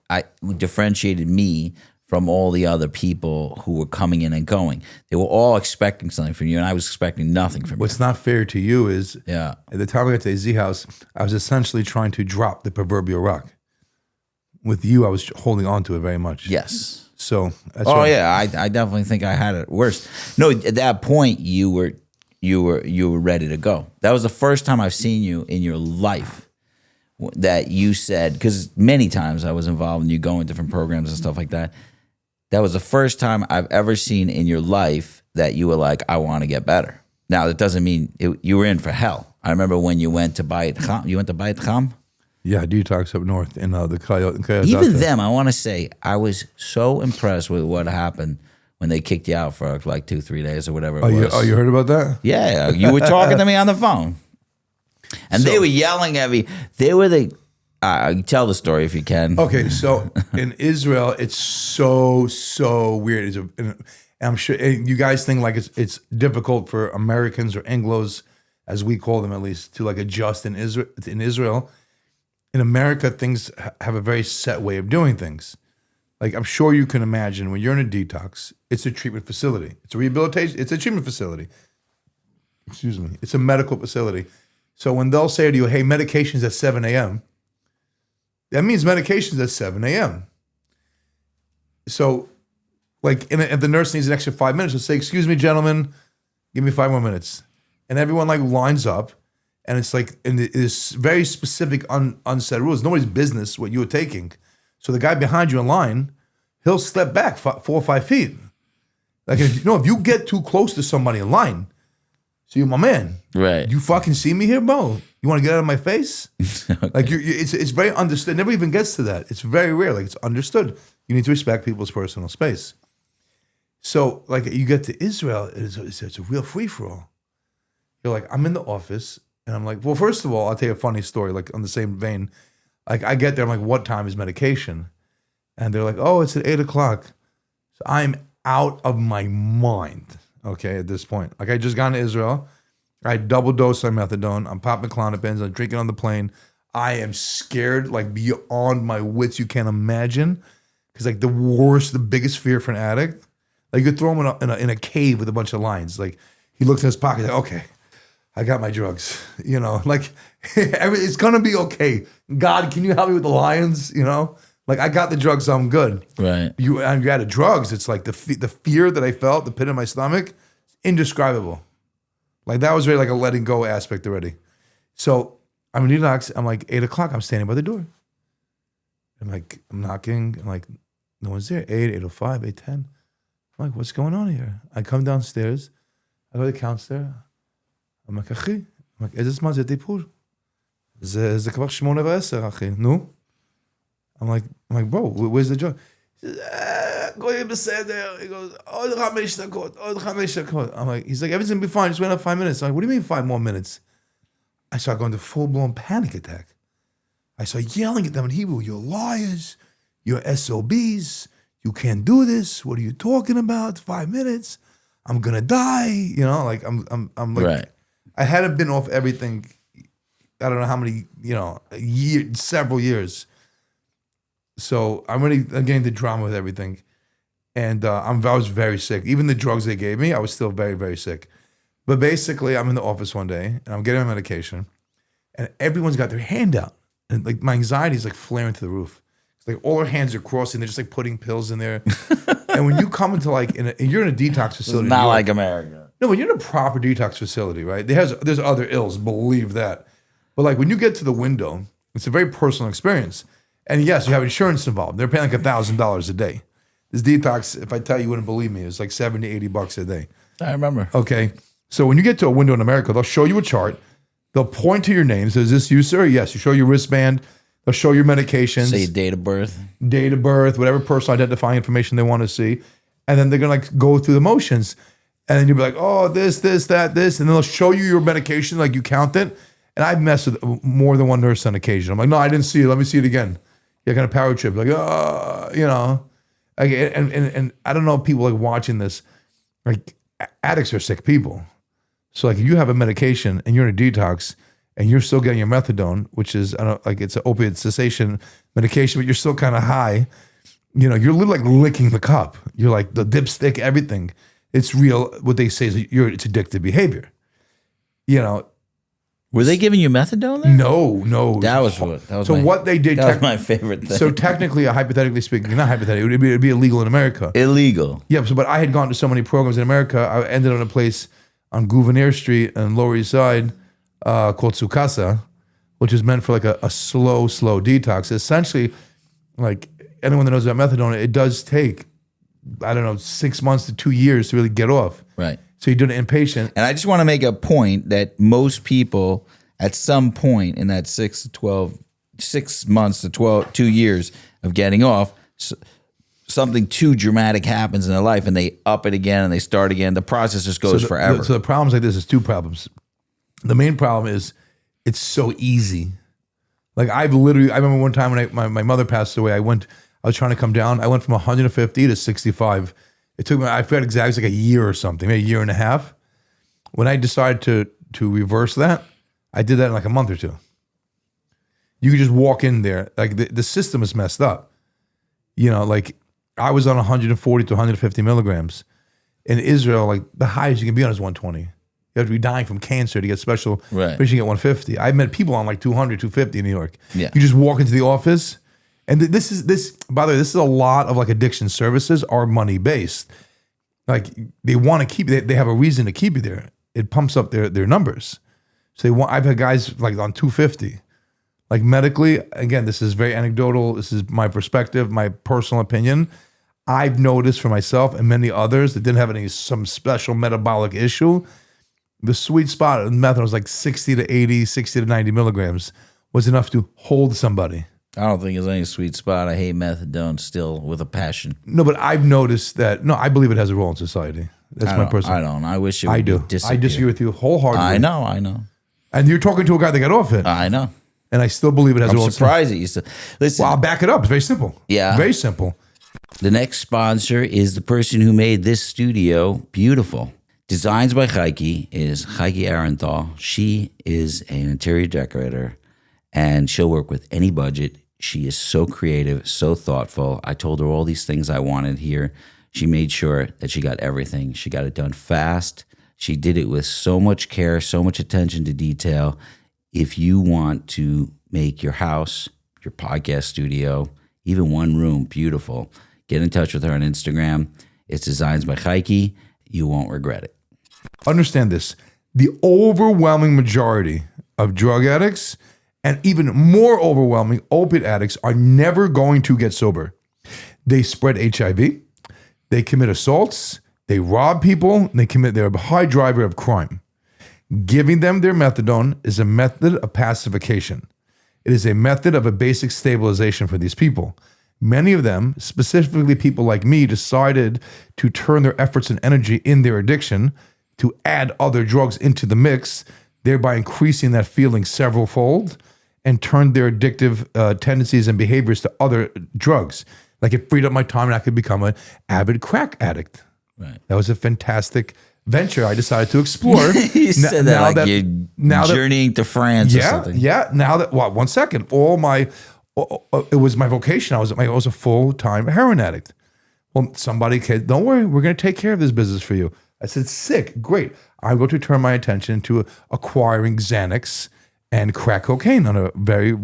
differentiated me from all the other people who were coming in and going. They were all expecting something from you, and I was expecting nothing from What's not fair to you is, Yeah. at the time I got to AZ House, I was essentially trying to drop the proverbial rock. With you, I was holding on to it very much. you. Yes. So that's Oh, why- yeah, I definitely think I had it worse. No, at that point, you were you were ready to go. That was the first time I've seen you in your life that you said, because many times I was involved and you go in different programs and stuff like that. That was the first time I've ever seen in your life that you were like, I want to get better. Now, that doesn't mean you were in for hell. I remember when you went to Bayit Cham. You went to Bayit Cham? Yeah, detox up north in the Coyote. Even them, I want to say, I was so impressed with what happened when they kicked you out for like 2-3 days or whatever it was. You heard about that? Yeah, you were talking to me on the phone. And they were yelling at me. They were tell the story if you can. Okay, so in Israel, it's so weird. And I'm sure you guys think like it's difficult for Americans or Anglos, as we call them at least, to like adjust in Israel. In America, things have a very set way of doing things. Like I'm sure you can imagine when you're in a detox, it's a treatment facility. It's a rehabilitation. It's a treatment facility. Excuse me. It's a medical facility. So when they'll say to you, hey, medication's at 7 a.m., that means medication's at 7 a.m. So like if the nurse needs an extra 5 minutes, they'll say, excuse me, gentlemen, give me 5 more minutes. And everyone like lines up. And it's like in this very specific unsaid rules. Nobody's business what you were taking. So the guy behind you in line, he'll step back 4 or 5 feet. Like if you get too close to somebody in line, so you're my man. Right. You fucking see me here, bro? You want to get out of my face? Okay. Like it's very understood. It never even gets to that. It's very rare. Like it's understood. You need to respect people's personal space. So like you get to Israel, it's a real free for all. You're like, I'm in the office. And I'm like, well, first of all, I'll tell you a funny story, like on the same vein. Like I get there, I'm like, what time is medication? And they're like, oh, it's at 8 o'clock. So I'm out of my mind, okay, at this point. Like I just got to Israel. I double dosed on methadone. I'm popping Klonopins. I'm drinking on the plane. I am scared, like beyond my wits, you can't imagine. Because like the biggest fear for an addict, like you could throw him in a cave with a bunch of lines. Like he looks in his pocket, like, okay, I got my drugs, like it's gonna be okay. God, can you help me with the lions? Like I got the drugs, so I'm good. Right. You got the drugs. It's like the fear that I felt, the pit in my stomach, indescribable. Like that was really like a letting go aspect already. So I'm in detox. I'm like 8 o'clock. I'm standing by the door. I'm knocking. I'm like, no one's there. 8:05, 8:10. I'm like, what's going on here? I come downstairs. I go to the counselor. I'm like, אחי, איזה זמן זה טיפול? זה כבר 8:10, אחי, נו? I'm like, bro, where's the drug? He says, גוי בסדר. He goes, עוד 5 דקות. I'm like, he's like, everything's gonna be fine, just wait up 5 minutes. I'm like, what do you mean 5 more minutes? I start going to full-blown panic attack. I start yelling at them in Hebrew, you're liars, you're SOBs, you can't do this, what are you talking about? 5 minutes, I'm gonna die, like I'm like, right. I hadn't been off everything, I don't know how many, several years. So I'm really getting into drama with everything. And I was very sick. Even the drugs they gave me, I was still very, very sick. But basically, I'm in the office one day, and I'm getting my medication, and everyone's got their hand out. And like my anxiety is like flaring to the roof. It's like all their hands are crossing, they're just like putting pills in there. And when you come into like, you're in a detox facility. It's not like America. No, but you're in a proper detox facility, right? There's other ills, believe that. But like when you get to the window, it's a very personal experience. And yes, you have insurance involved. They're paying like $1,000 a day. This detox, if I tell you, you wouldn't believe me, it's like $70, $80 a day. I remember. Okay. So when you get to a window in America, they'll show you a chart. They'll point to your name. Says, is this you, sir? Yes. You show your wristband. They'll show your medications. Say date of birth. Date of birth, whatever personal identifying information they want to see. And then they're going to like go through the motions. And then you'll be like, oh, this, that, this. And then they'll show you your medication, like you count it. And I've messed with more than one nurse on occasion. I'm like, no, I didn't see it. Let me see it again. You're going to power trip. Like, Like, and I don't know if people like watching this, like addicts are sick people. So like if you have a medication and you're in a detox and you're still getting your methadone, which is, it's an opiate cessation medication, but you're still kind of high, you're literally like licking the cup. You're like the dipstick, everything. It's real. What they say is it's addictive behavior. Were they giving you methadone there? No. That was what they did. That was my favorite thing. So technically, hypothetically speaking, not hypothetically, it'd be illegal in America. Illegal. Yeah. But I had gone to so many programs in America. I ended up in a place on Gouverneur Street and Lower East Side called Sukasa, which is meant for like a slow detox. Essentially, like anyone that knows about methadone, it does take, I don't know, 6 months to 2 years to really get off. Right. So you're doing it inpatient. And I just want to make a point that most people at some point in that 6 months to 2 years of getting off, something too dramatic happens in their life and they up it again and they start again. The process just goes forever. So the problems like this is two problems. The main problem is it's so easy. Like I remember one time when my mother passed away, I was trying to come down. I went from 150 to 65. It took me, I forgot exactly, it was like a year or something, maybe a year and a half. When I decided to reverse that, I did that in like a month or two. You could just walk in there. Like the system is messed up. You know, like I was on 140 to 150 milligrams. In Israel, like the highest you can be on is 120. You have to be dying from cancer to get special. Right. But you can get 150. I've met people on like 200, 250 in New York. Yeah. You just walk into the office. And by the way, this is a lot of like addiction services are money based. Like they want to keep, they have a reason to keep you there. It pumps up their numbers. So I've had guys like on 250. Like medically, again, this is very anecdotal. This is my perspective, my personal opinion. I've noticed for myself and many others that didn't have some special metabolic issue. The sweet spot in methadone was like 60 to 80, 60 to 90 milligrams was enough to hold somebody. I don't think there's any sweet spot. I hate methadone still with a passion. No, but I've noticed that. No, I believe it has a role in society. That's my personal. I don't. I wish it would I do. disappear. I disagree with you wholeheartedly. I know. And you're talking to a guy that got off it. I know. And I still believe it has a role. I'm surprised that you still. Listen. Well, I'll back it up. It's very simple. Yeah. Very simple. The next sponsor is the person who made this studio beautiful. Designs by Chaiky is Chaiky Aron. She is an interior decorator, and she'll work with any budget. She is so creative, so thoughtful. I told her all these things I wanted here. She made sure that she got everything. She got it done fast. She did it with so much care, so much attention to detail. If you want to make your house, your podcast studio, even one room beautiful, get in touch with her on Instagram. It's Designs by Chaiky. You won't regret it. Understand this. The overwhelming majority of drug addicts and even more overwhelming opiate addicts are never going to get sober. They spread HIV. They commit assaults. They rob people. They're a high driver of crime. Giving them their methadone is a method of pacification. It is a method of a basic stabilization for these people. Many of them, specifically people like me, decided to turn their efforts and energy in their addiction to add other drugs into the mix, thereby increasing that feeling several-fold, and turned their addictive tendencies and behaviors to other drugs. Like it freed up my time and I could become an avid crack addict. Right. That was a fantastic venture I decided to explore. You said that you're journeying to France or something. Yeah. Now that, one second, it was my vocation. I was a full-time heroin addict. Well, somebody said, don't worry, we're going to take care of this business for you. I said, sick, great. I'm going to turn my attention to acquiring Xanax and crack cocaine on a very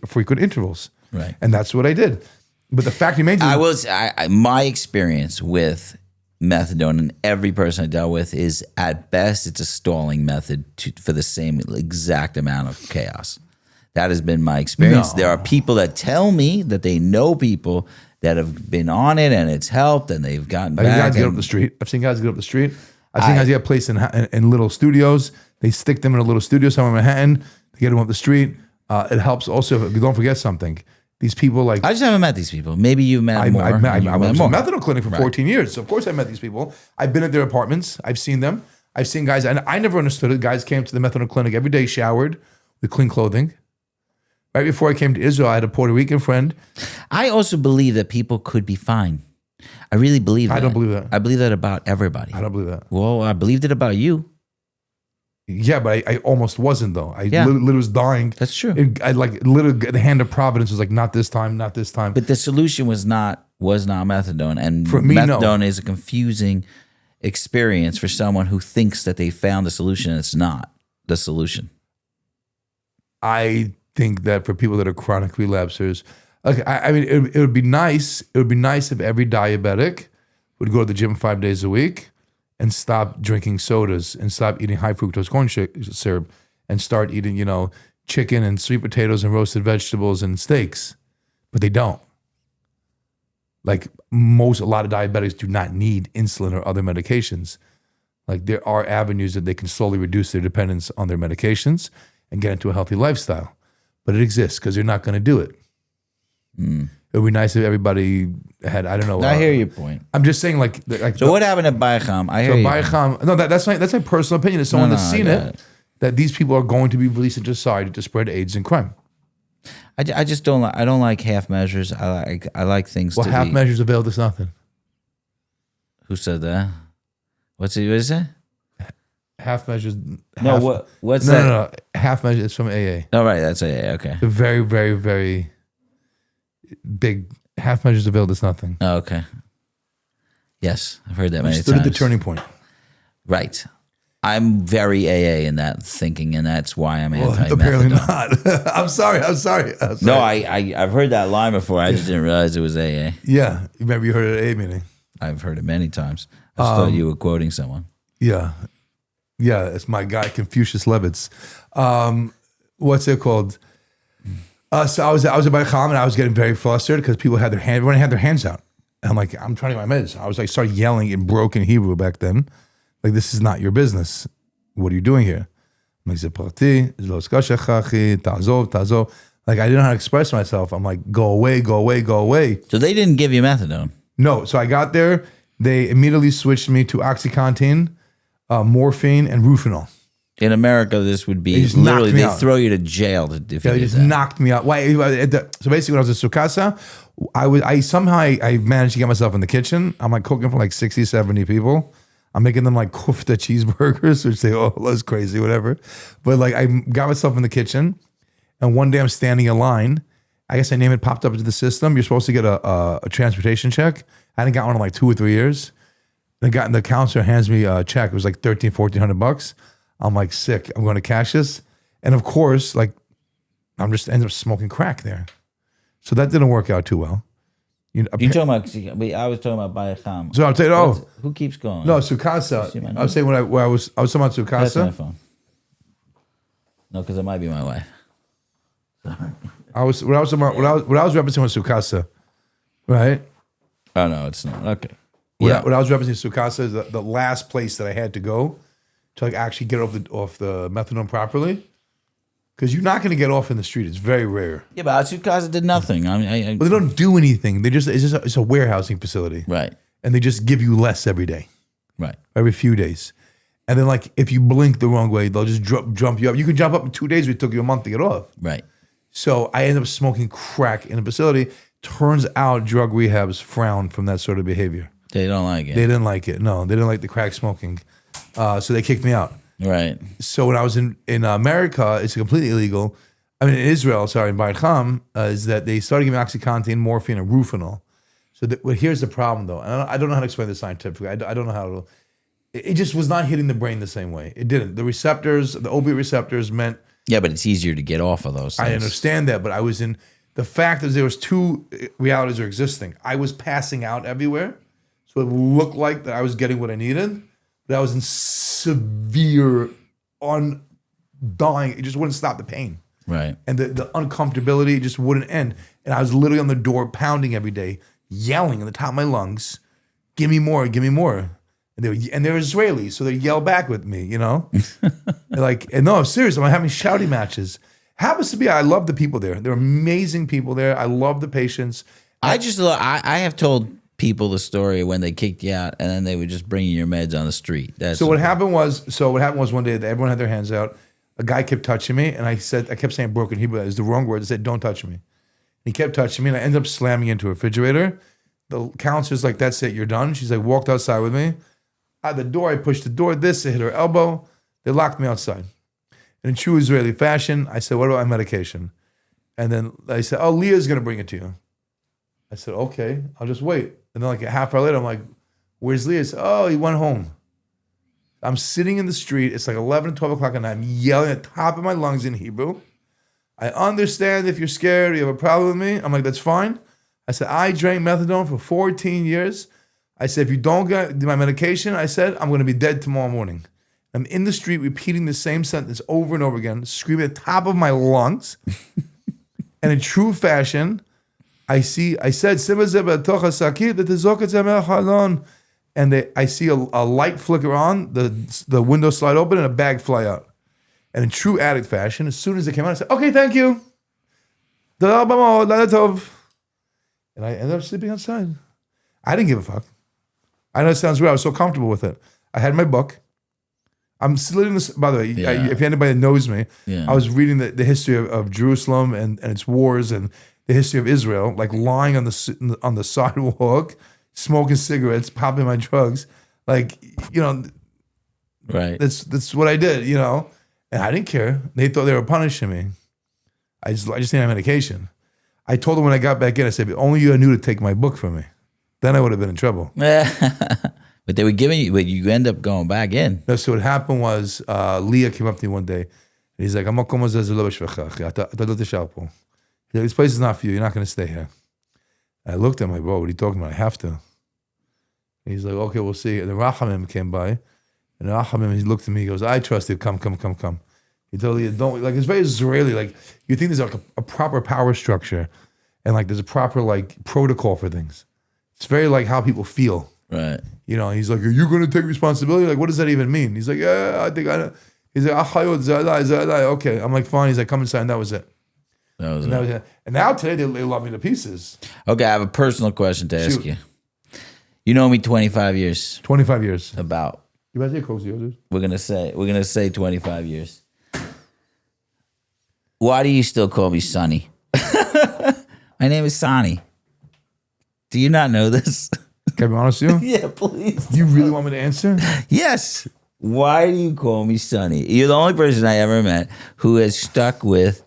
frequent intervals. Right. And that's what I did. But the fact remains, my experience with methadone and every person I dealt with is at best it's a stalling method for the same exact amount of chaos. That has been my experience. No. There are people that tell me that they know people that have been on it and it's helped and they've gotten back. Guys get up the street. I've seen guys get up the street. I've seen guys get placed in little studios. They stick them in a little studio somewhere in Manhattan. They get them up the street. It helps also. Don't forget something. These people like I just haven't met these people. Maybe you've met more. I was in a methadone clinic for 14 years. So of course I met these people. I've been at their apartments. I've seen them. I've seen guys, and I never understood it. Guys came to the methadone clinic every day, showered with clean clothing. Right before I came to Israel, I had a Puerto Rican friend. I also believe that people could be fine. I really believe that. I don't believe that. I believe that about everybody. I don't believe that. Well, I believed it about you. Yeah, but I almost wasn't though. I literally was dying. That's true. I like literally the hand of Providence was like, not this time, not this time. But the solution was not methadone, and for me, methadone is a confusing experience for someone who thinks that they found the solution and it's not the solution. I think that for people that are chronic relapsers, like I mean, it would be nice. It would be nice if every diabetic would go to the gym 5 days a week and stop drinking sodas and stop eating high fructose corn syrup and start eating, chicken and sweet potatoes and roasted vegetables and steaks. But they don't. Like a lot of diabetics do not need insulin or other medications. Like there are avenues that they can slowly reduce their dependence on their medications and get into a healthy lifestyle. But it exists because they're not going to do it. It would be nice if everybody had, I don't know. I hear your point. I'm just saying like So what happened at Baycham? I hear you. Baycham, no, that's my personal opinion. As someone that's seen it, that these people are going to be released into society to spread AIDS and crime. I just don't like. I don't like half measures. I like things. Well, to half be, measures avail to nothing. Who said that? What is it? Half measures. No, what's that? No. Half measures is from AA. Oh, right. That's AA. Okay. A very, very, very big half measures avail to nothing. Oh, okay. Yes, I've heard that many Stood times. at the turning point. Right. I'm very AA in that thinking, and that's why I'm anti-methadone. Apparently not. I'm sorry. No, I've heard that line before. I just didn't realize it was AA. Yeah. Remember you heard it at AA meeting? I've heard it many times. I just thought you were quoting someone. Yeah. Yeah, it's my guy, Confucius Levitz. What's it called? So I was at Baycham and I was getting very flustered because everyone had their hands out. And I'm like, I'm trying to get my meds. I was like, started yelling in broken Hebrew back then. Like, this is not your business. What are you doing here? I'm like, tazov. Like, I didn't know how to express myself. I'm like, go away, go away, go away. So they didn't give you methadone? No. So I got there. They immediately switched me to OxyContin, morphine, and Rufinol. In America, this would be just literally, knocked me they out. throw you to jail if you They did just that. knocked me out. Why? So basically, when I was at Sukasa, I managed to get myself in the kitchen. I'm like cooking for like 60, 70 people. I'm making them like kufta cheeseburgers, which they, that's crazy, whatever. But like I got myself in the kitchen, and one day I'm standing in line. I guess my name had popped up into the system. You're supposed to get a transportation check. I hadn't got one in like 2 or 3 years. And the counselor hands me a check. It was like $1,400. I'm like, sick. I'm going to cash this. And of course, like, I'm just ended up smoking crack there. So that didn't work out too well. You talking about? I was talking about Baycham. So I'm saying, Who keeps going? no, Sukasa. I was saying I was talking about That's my Sukasa. phone. No, because it might be my wife. What I was representing was Sukasa, right? Oh no, it's not. Okay. What I was representing Sukasa is the last place that I had to go to like actually get off the methadone properly. Because you're not going to get off in the street. It's very rare. Yeah, but Atsukasa did nothing. But they don't do anything. It's a warehousing facility. Right. And they just give you less every day. Right. Every few days. And then like if you blink the wrong way, they'll just jump you up. You can jump up in 2 days, but it took you a month to get off. Right. So I ended up smoking crack in a facility. Turns out drug rehabs frown from that sort of behavior. They don't like it. They didn't like it. No, they didn't like the crack smoking. So they kicked me out. Right. So when I was in America, it's completely illegal. I mean, in Israel, in Baycham, is that they started giving OxyContin, morphine, and Rufinol. So here's the problem, though. And I don't know how to explain this scientifically. I don't know how to. It just was not hitting the brain the same way. It didn't. The receptors, the opiate receptors meant. Yeah, but it's easier to get off of those things. I understand that, but I was in. The fact is there was two realities are existing. I was passing out everywhere. So it looked like that I was getting what I needed. But I was in severe dying. It just wouldn't stop the pain. Right. And the uncomfortability just wouldn't end. And I was literally on the door pounding every day, yelling at the top of my lungs, give me more, give me more. And they're Israelis, so they yell back with me, you know? and no, I'm serious. I'm having shouting matches. Happens to be, I love the people there. They're amazing people there. I love the patients. I have told people the story when they kicked you out, and then they would just bring you your meds on the street. What happened was one day that everyone had their hands out. A guy kept touching me, and I kept saying broken Hebrew. It's the wrong word. I said, "Don't touch me." He kept touching me, and I ended up slamming into a refrigerator. The counselor's like, "That's it, you're done." She's like, walked outside with me. At the door, I pushed the door. It hit her elbow. They locked me outside. And in true Israeli fashion, I said, "What about my medication?" And then I said, "Oh, Leah's gonna bring it to you." I said, "Okay, I'll just wait." And then like a half hour later, I'm like, "Where's Leah?" He said, "Oh, he went home." I'm sitting in the street. It's like 11, 12 o'clock at night. I'm yelling at the top of my lungs in Hebrew. I understand if you're scared, you have a problem with me. I'm like, that's fine. I said, I drank methadone for 14 years. I said, if you don't get my medication, I said, I'm going to be dead tomorrow morning. I'm in the street repeating the same sentence over and over again, screaming at the top of my lungs. And in true fashion, I said, and I see a light flicker on, the window slide open, and a bag fly out. And in true addict fashion, as soon as they came out, I said, okay, thank you. And I ended up sleeping outside. I didn't give a fuck. I know it sounds weird. I was so comfortable with it. I had my book. I'm sitting in this, by the way, if anybody that knows me, I was reading the history of Jerusalem and its wars and the history of Israel, like lying on the sidewalk, smoking cigarettes, popping my drugs. Like, Right. That's what I did, And I didn't care. They thought they were punishing me. I just didn't have medication. I told them when I got back in, I said, if only you knew to take my book from me. Then I would have been in trouble. But they were giving you, but you end up going back in. No, so what happened was, Leah came up to me one day, and he's like, he's like, this place is not for you. You're not going to stay here. And I looked at my bro. What are you talking about? I have to. And he's like, okay, we'll see. And then Rachamim came by, and Rachamim, he looked at me. He goes, I trust you. Come. He told Leah, don't. Like, it's very Israeli. Like, you think there's like a proper power structure, and like there's a proper like protocol for things. It's very like how people feel. Right. He's like, are you going to take responsibility? Like, what does that even mean? He's like, yeah, I think I know. He's like, okay. I'm like, fine. He's like, come inside. And that was it. That was it. And now today, they love me to pieces. Okay, I have a personal question to ask you. You know me 25 years. 25 years. About. You better say close to yours. We're gonna say 25 years. Why do you still call me Sonny? My name is Sonny. Do you not know this? Can I be honest with you? Yeah, please. Do you really want me to answer? Yes. Why do you call me Sonny? You're the only person I ever met who has stuck with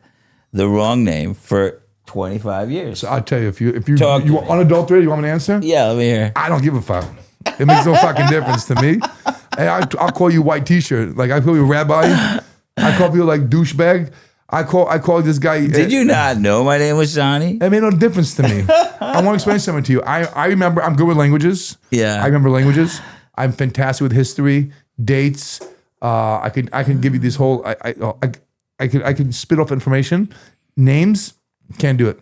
the wrong name for 25 years. So I'll tell you, if you unadulterated, you want me to answer? Yeah, let me hear. I don't give a fuck. It makes no fucking difference to me. Hey, I'll call you white t-shirt. Like I call you rabbi. I call people like douchebag. I call this guy. Did you not know my name was Sonny? It made no difference to me. I want to explain something to you. I remember, I'm good with languages. Yeah. I remember languages. I'm fantastic with history, dates. I can give you this whole, I can spit off information. Names, can't do it.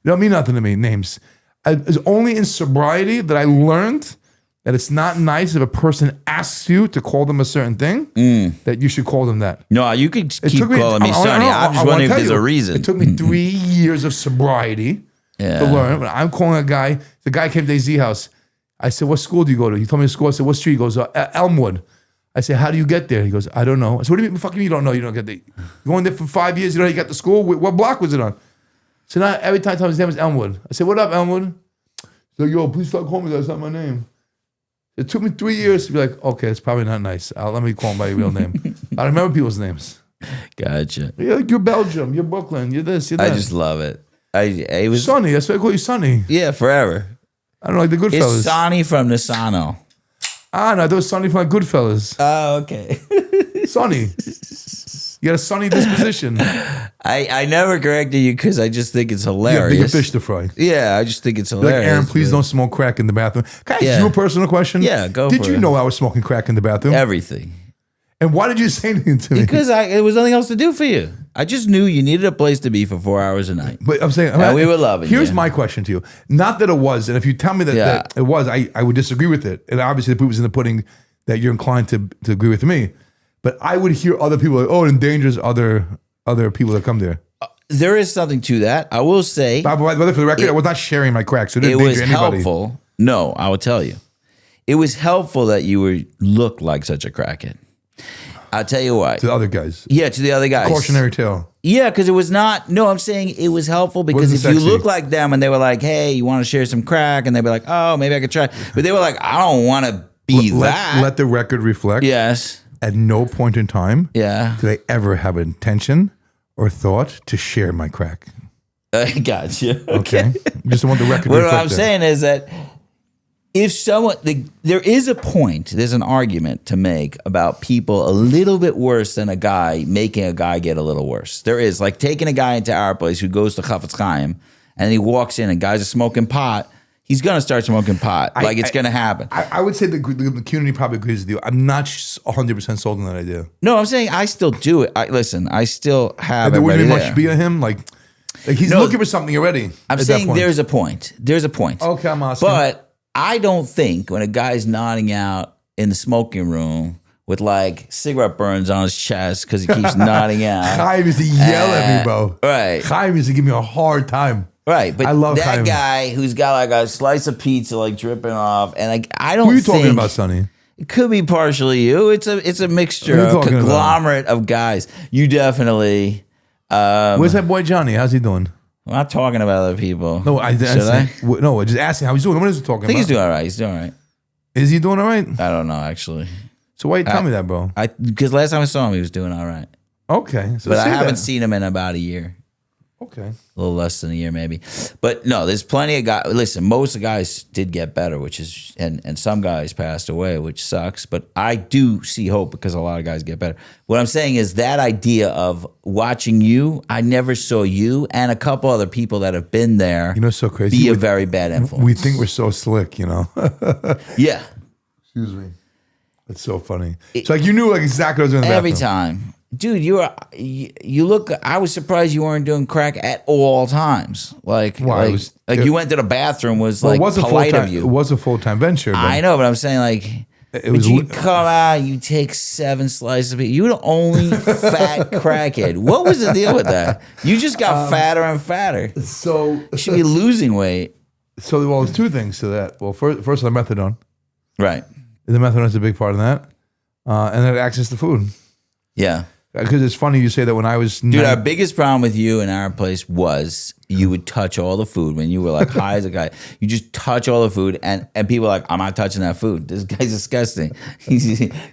They don't mean nothing to me, names. It's only in sobriety that I learned that it's not nice if a person asks you to call them a certain thing, that you should call them that. No, you could keep calling me Sonny. I'm just wondering if there's a reason. It took me 3 years of sobriety to learn. When I'm calling a guy, the guy came to the Z house. I said, what school do you go to? He told me the school. I said, what street? He goes, Elmwood. I said, how do you get there? He goes, I don't know. I said, what do you mean, fucking you don't know? You don't get there. You're going there for 5 years, you know how you got to school? What block was it on? So now every time I tell him his name was Elmwood. I said, what up, Elmwood? He's like, yo, please stop calling me that. That's not my name. It took me 3 years to be like, okay, it's probably not nice. Let me call him by your real name. I remember people's names. Gotcha. You're Belgium, you're Brooklyn, you're this, you're that. I just love it. It was Sonny, that's why I call you Sonny. Yeah, forever. I don't know, like the Goodfellas. It's Sonny from the Sano. Ah, no, that was Sonny from like Goodfellas. Oh, okay. Sonny. You got a sunny disposition. I never corrected you because I just think it's hilarious. You have bigger fish to fry. Yeah, I just think it's You're hilarious. like, Aaron, please don't smoke crack in the bathroom. Can I ask you a personal question? Yeah, go Did for you it. know I was smoking crack in the bathroom? Everything. And why did you say anything to me? Because it was nothing else to do for you. I just knew you needed a place to be for 4 hours a night. But I'm saying, and we were loving Here's you. my question to you. Not that it was, and if you tell me that it was, I would disagree with it. And obviously the proof is in the pudding that you're inclined to agree with me. But I would hear other people like, oh, it endangers other people that come there. There is something to that. I will say. By the way, for the record, I was not sharing my crack, so it didn't was endanger anybody. Helpful. No, I will tell you. It was helpful that you looked like such a crackhead. I'll tell you why. To the other guys. Yeah, to the other guys. Cautionary tale. Yeah, because it was not. No, I'm saying it was helpful because if you look like them and they were like, hey, you want to share some crack? And they'd be like, oh, maybe I could try. But they were like, I don't want to be that. Let the record reflect. Yes. At no point in time did I ever have intention or thought to share my crack. I got you. Okay. Just want the record to reflect what I'm saying is that if someone, there is a point, there's an argument to make about people a little bit worse than a guy making a guy get a little worse. There is, like taking a guy into our place who goes to Chafetz Chaim and he walks in and guys are smoking pot. he's gonna start smoking pot. It's gonna happen. I would say the community probably agrees with you. I'm not 100% sold on that idea. No, I'm saying I still do it. I still have There wouldn't everybody be there. much beat on him. Like he's looking for something already. I'm saying there's a point. There's a point. Okay, I'm asking. But I don't think when a guy's nodding out in the smoking room with like cigarette burns on his chest because he keeps nodding out. Chaim used to yell at me, bro. Right. Chaim used to give me a hard time. Right, but I love that Chaim. guy who's got like a slice of pizza like dripping off, and like I don't Who are you think talking about, Sonny? it could be partially you. It's a mixture, Who are you a talking about? conglomerate of guys. You definitely. Where's that boy Johnny? How's he doing? I'm not talking about other people. No, I just asking how he's doing. What is he talking I think about? he's doing all right. He's doing all right. Is he doing all right? I don't know actually. So why you tell me that, bro? Because last time I saw him, he was doing all right. Okay, so But I say haven't that. seen him in about a year. Okay. A little less than a year, maybe. But no, there's plenty of guys. Listen, most of the guys did get better, which is, and some guys passed away, which sucks. But I do see hope because a lot of guys get better. What I'm saying is that idea of watching you, I never saw you and a couple other people that have been there. You know, it's so crazy. Be a very bad influence. We think we're so slick, you know. Yeah. Excuse me. It's so funny. So like you knew like exactly what I was doing in the Every bathroom. time. Dude, you look. I was surprised you weren't doing crack at all times. Like, Well, you went to the bathroom was Well, like it was a polite full-time, of you. It was a full-time venture. But I know, but I'm saying like, It was you li- come out, you take 7 slices of it. You the only fat crackhead. What was the deal with that? You just got fatter and fatter. So You should be losing weight. well, there's two things to that. Well, first the methadone. Right. The methadone is a big part of that, and then access to food. Yeah. Because it's funny you say that when I was Dude, our biggest problem with you in our place was you would touch all the food when you were like high as a guy. You just touch all the food, and people are like, I'm not touching that food. This guy's disgusting. He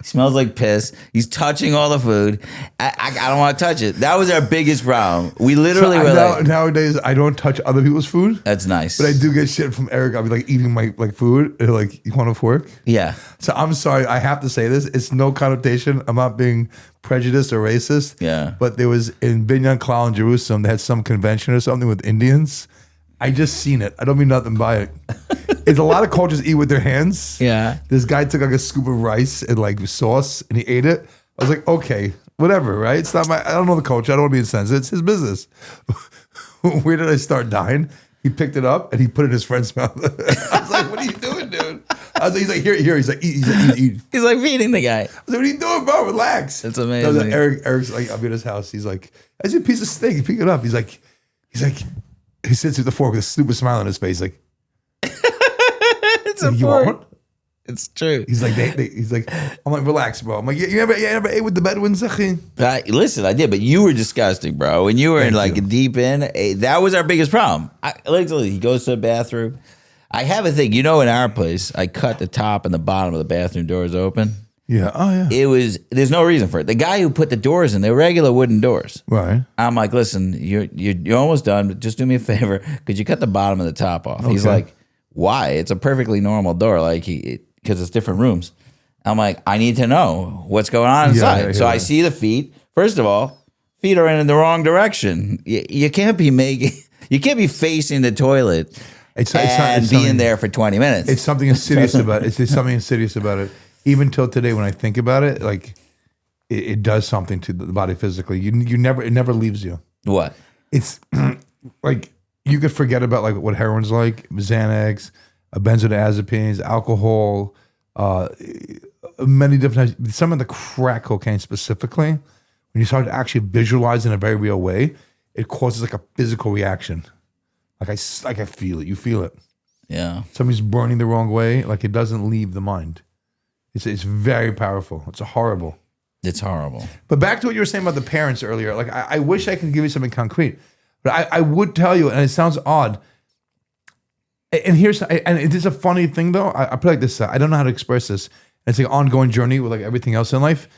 smells like piss. He's touching all the food. I don't want to touch it. That was our biggest problem. We literally were like, nowadays I don't touch other people's food, that's nice. but I do get shit from Eric. I'll be like eating my like food, and like you want to fork. Yeah. So I'm sorry, I have to say this. It's no connotation. I'm not being prejudiced or racist. Yeah. But there was in Binyan Klal in Jerusalem, they had some convention or something with Indians. I just seen it. I don't mean nothing by it. It's a lot of cultures eat with their hands. Yeah. This guy took like a scoop of rice and like sauce and he ate it. I was like, okay, whatever, right? It's not I don't know the culture. I don't want to be insensitive. It's his business. Where did I start dying? He picked it up and he put it in his friend's mouth. I was like, what are you doing, dude? I was like, he's like, here. He's like, eat. He's like feeding the guy. I was like, what are you doing, bro? Relax. That's No, amazing. Eric's like, I'll be at his house. He's like, I see a piece of steak. He pick it up. He's like, he sits with the fork with a stupid smile on his face. Like, It's a you want fork. one? It's true. He's like, he's like, I'm like, relax, bro. I'm like, you ever ate with the Bedouins? Listen, I did, but you were disgusting, bro. When you were Thank you. deep in, that was our biggest problem. Literally, he goes to the bathroom. I have a thing, in our place, I cut the top and the bottom of the bathroom doors open. Yeah. Oh yeah. There's no reason for it. The guy who put the doors in, they're regular wooden doors. Right. I'm like, listen, you're almost done, but just do me a favor. Could you cut the bottom and the top off? He's Okay. like, why? It's a perfectly normal door, like because it's different rooms. I'm like, I need to know what's going on inside. yeah, So I see the feet. First of all, feet are in the wrong direction. You can't be facing the toilet It's and being there for 20 minutes. It's something insidious about it. It's something insidious about it. Even till today, when I think about it, like it does something to the body physically. It never leaves you. What? It's like you could forget about like what heroin's like, Xanax, benzodiazepines, alcohol, many different types. Some of the crack cocaine specifically, when you start to actually visualize in a very real way, it causes like a physical reaction. Like I feel it. You feel it. Yeah. Somebody's burning the wrong way. Like it doesn't leave the mind. It's very powerful. It's horrible. It's horrible. But back to what you were saying about the parents earlier. Like I wish I could give you something concrete, but I would tell you, and it sounds odd. And it is a funny thing though. I put it like this. I don't know how to express this. It's an ongoing journey with like everything else in life.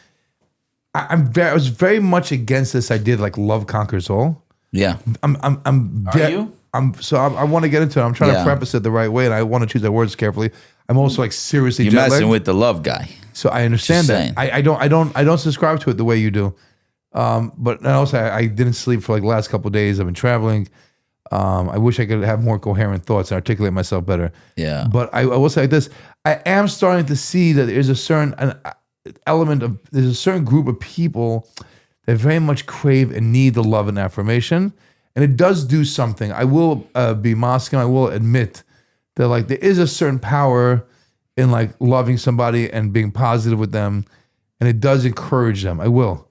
I was very much against this idea that like love conquers all. Yeah. Are you? I want to get into it. I'm trying Yeah. to preface it the right way, and I want to choose my words carefully. I'm also like seriously You're jet-lagged. messing with the love guy. So I understand Just that. I don't subscribe to it the way you do. But also I didn't sleep for like the last couple of days. I've been traveling. I wish I could have more coherent thoughts and articulate myself better. Yeah. But I will say like this: I am starting to see that there's a certain there's a certain group of people that very much crave and need the love and affirmation, and it does do something. I will be masculine. I will admit that like there is a certain power in like loving somebody and being positive with them, and it does encourage them. I will,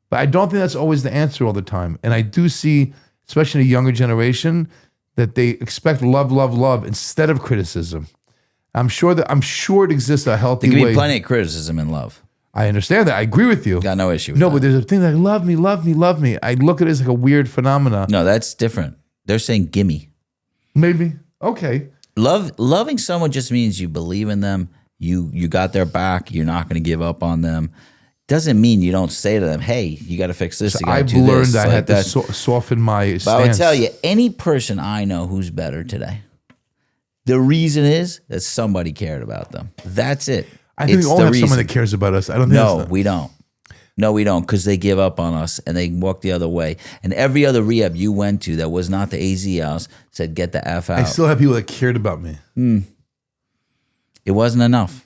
but I don't think that's always the answer all the time. And I do see, especially in a younger generation, that they expect love, love, love instead of criticism. I'm sure it exists a healthy There can way. be plenty of criticism in love. I understand that. I agree with you. Got no issue with No, that. but there's a thing like love me, love me, love me. I look at it as like a weird phenomena. No, that's different. They're saying gimme. Maybe. Okay. Loving someone just means you believe in them. You got their back. You're not going to give up on them. Doesn't mean you don't say to them, "Hey, you got to fix this. So You got to I've do this." learned I like had that. to soften my stance. But I would tell you, any person I know who's better today, the reason is that somebody cared about them. That's it. I think It's we all the have reason. someone that cares about us. I don't think No, that's we don't. No, we don't, because they give up on us and they walk the other way. And every other rehab you went to that was not the AZ house said, "Get the F out." I still have people that cared about me. It wasn't enough.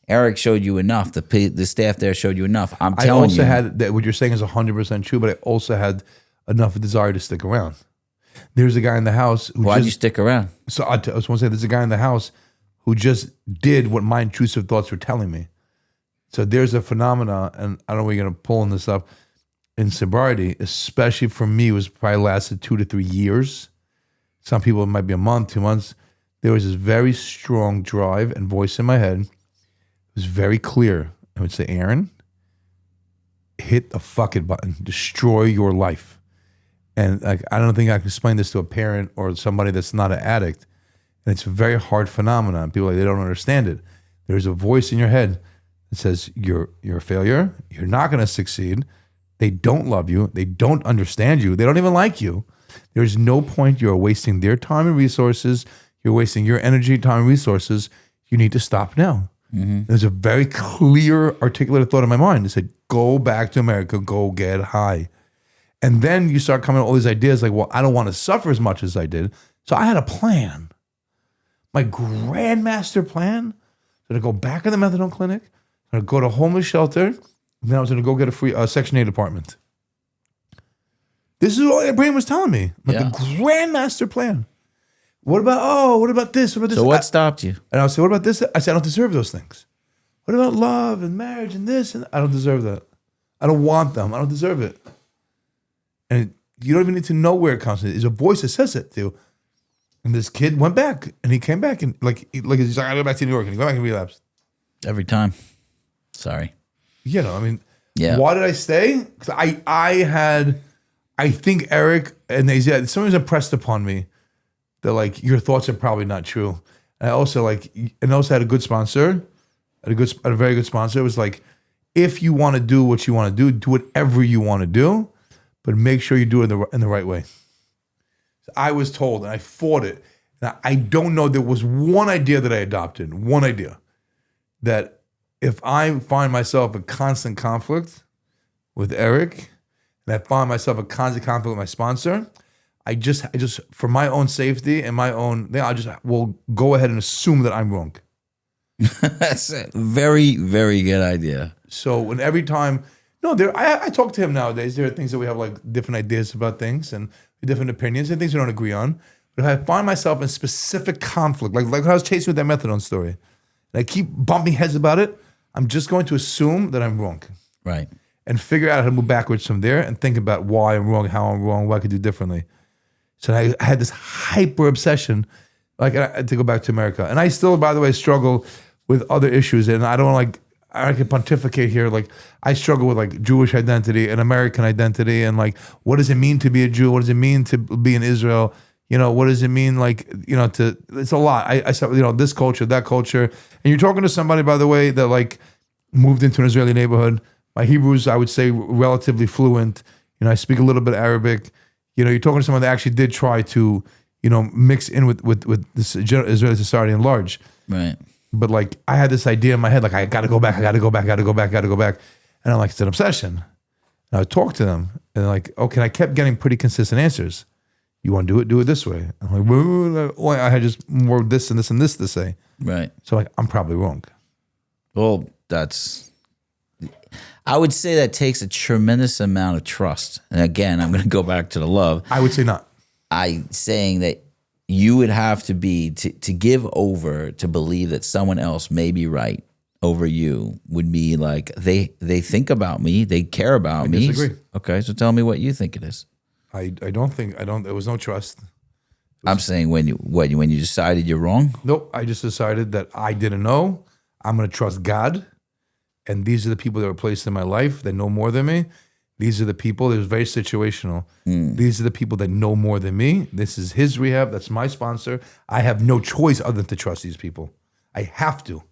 Eric showed you enough. The staff there showed you enough. I'm I telling also you. had that what you're saying is 100% true, but I also had enough desire to stick around. There's a guy in the house who Why'd just, you stick around? So I just want to say there's a guy in the house who just did what my intrusive thoughts were telling me. So there's a phenomena, and I don't know where you're going to pull on this up, in sobriety, especially for me, was probably lasted 2 to 3 years. Some people, it might be a month, 2 months. There was this very strong drive and voice in my head. It was very clear. I would say, Aron, hit the fuck it button. Destroy your life. And like, I don't think I can explain this to a parent or somebody that's not an addict. And it's a very hard phenomenon. People, like, they don't understand it. There's a voice in your head that says, you're a failure. You're not going to succeed. They don't love you. They don't understand you. They don't even like you. There's no point. You're wasting their time and resources. You're wasting your energy, time, and resources. You need to stop now. Mm-hmm. There's a very clear, articulated thought in my mind that said, go back to America, go get high. And then you start coming up with all these ideas like, well, I don't want to suffer as much as I did. So I had a plan. My grandmaster plan was to go back in the methadone clinic, I'm going to go to a homeless shelter, and then I was going to go get a free Section 8 apartment. This is what my brain was telling me. Like the grandmaster plan. What about this? What about this? So what stopped you? And I would say, what about this? I said, I don't deserve those things. What about love and marriage and this? And I don't deserve that. I don't want them. I don't deserve it. And you don't even need to know where it comes from. There's a voice that says it to you. And this kid went back, and he came back, and he's like, I go back to New York, and he went back and relapsed. Every time. Sorry. You know, I mean, Yeah. Why did I stay? Because I think Eric and they said, somebody's impressed upon me that like your thoughts are probably not true. And I also had a good sponsor, a very good sponsor. It was like, if you want to do what you want to do whatever you want to do, but make sure you do it in the right way. So I was told, and I fought it. And I don't know, there was one idea that I adopted, one idea, that if I find myself in constant conflict with Eric, and I find myself in constant conflict with my sponsor, I just for my own safety and my own thing, I just will go ahead and assume that I'm wrong. That's a very, very good idea. So when every time, I talk to him nowadays. There are things that we have like different ideas about things and different opinions and things we don't agree on. But if I find myself in specific conflict, like when I was chasing with that methadone story, and I keep bumping heads about it, I'm just going to assume that I'm wrong. Right. And figure out how to move backwards from there and think about why I'm wrong, how I'm wrong, what I could do differently. So I had this hyper obsession, like to go back to America. And I still, by the way, struggle with other issues. And I don't like, I can pontificate here. Like I struggle with like Jewish identity and American identity. And like, what does it mean to be a Jew? What does it mean to be in Israel? What does it mean? Like, it's a lot. I said, this culture, that culture. And you're talking to somebody, by the way, that like moved into an Israeli neighborhood. My Hebrew's, I would say, relatively fluent. I speak a little bit of Arabic. You're talking to someone that actually did try to, mix in with this Israeli society at large. Right. But like, I had this idea in my head, like, I got to go back. And I'm like, it's an obsession. And I would talk to them and like, okay, I kept getting pretty consistent answers. You want to do it? Do it this way. I'm like, well, I had just more this and this and this to say. Right. So like, I'm probably wrong. Well, I would say that takes a tremendous amount of trust. And again, I'm going to go back to the love. I would say not. Saying that you would have to be, to give over, to believe that someone else may be right over you would be like, they think about me, they care about me. I disagree. Okay, so tell me what you think it is. I don't think, there was no trust. I'm saying when you decided you're wrong? Nope. I just decided that I didn't know. I'm going to trust God. And these are the people that were placed in my life that know more than me. These are the people, it was very situational. These are the people that know more than me. This is his rehab. That's my sponsor. I have no choice other than to trust these people. I have to. It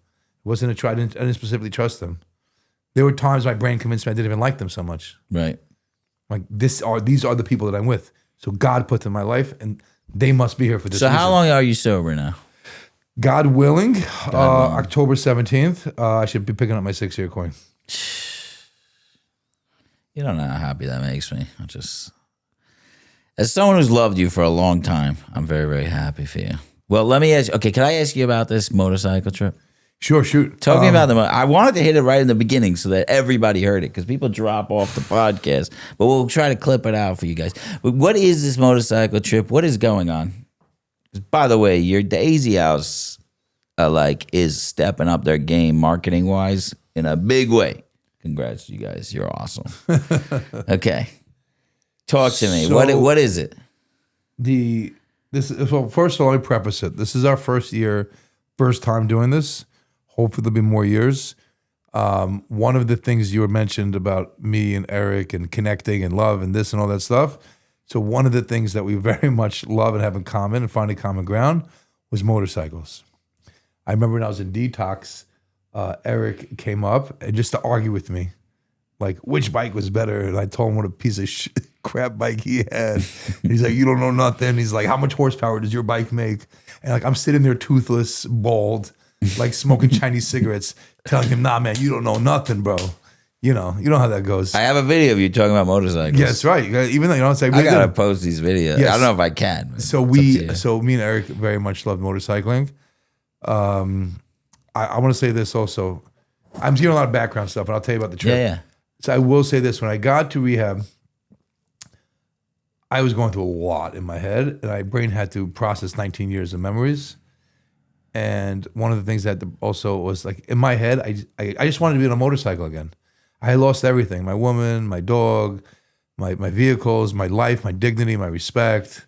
wasn't a try. I didn't specifically trust them. There were times my brain convinced me I didn't even like them so much. Right. Like these are the people that I'm with. So God put them in my life, and they must be here for this. So reason. how long are you sober now? God willing, October 17th, I should be picking up my 6-year coin. You don't know how happy that makes me. As someone who's loved you for a long time, I'm very, very happy for you. Well, let me ask you, okay, can I ask you about this motorcycle trip? Sure, shoot. Talking about I wanted to hit it right in the beginning so that everybody heard it because people drop off the podcast, but we'll try to clip it out for you guys. But what is this motorcycle trip? What is going on? By the way, your Daisy House is stepping up their game marketing wise in a big way. Congrats, you guys. You're awesome. Okay. Talk to me. So, what is it? First of all, let me preface it. This is our first time doing this. Hopefully there'll be more years. One of the things you were mentioned about me and Eric and connecting and love and this and all that stuff. So one of the things that we very much love and have in common and finding common ground was motorcycles. I remember when I was in detox, Eric came up and just to argue with me, like which bike was better. And I told him what a piece of crap bike he had. And he's like, you don't know nothing. He's like, how much horsepower does your bike make? And like, I'm sitting there toothless, bald, like smoking Chinese cigarettes, telling him, nah, man, you don't know nothing, bro. You know how that goes. I have a video of you talking about motorcycles. Yeah, that's right. Even though it's like I gotta post these videos. Yes. I don't know if I can. So me and Eric very much love motorcycling. I want to say this also. I'm hearing a lot of background stuff, and I'll tell you about the trip. Yeah. So I will say this: when I got to rehab, I was going through a lot in my head, and my brain had to process 19 years of memories. And one of the things that also was like in my head, I just wanted to be on a motorcycle again. I had lost everything: my woman, my dog, my vehicles, my life, my dignity, my respect,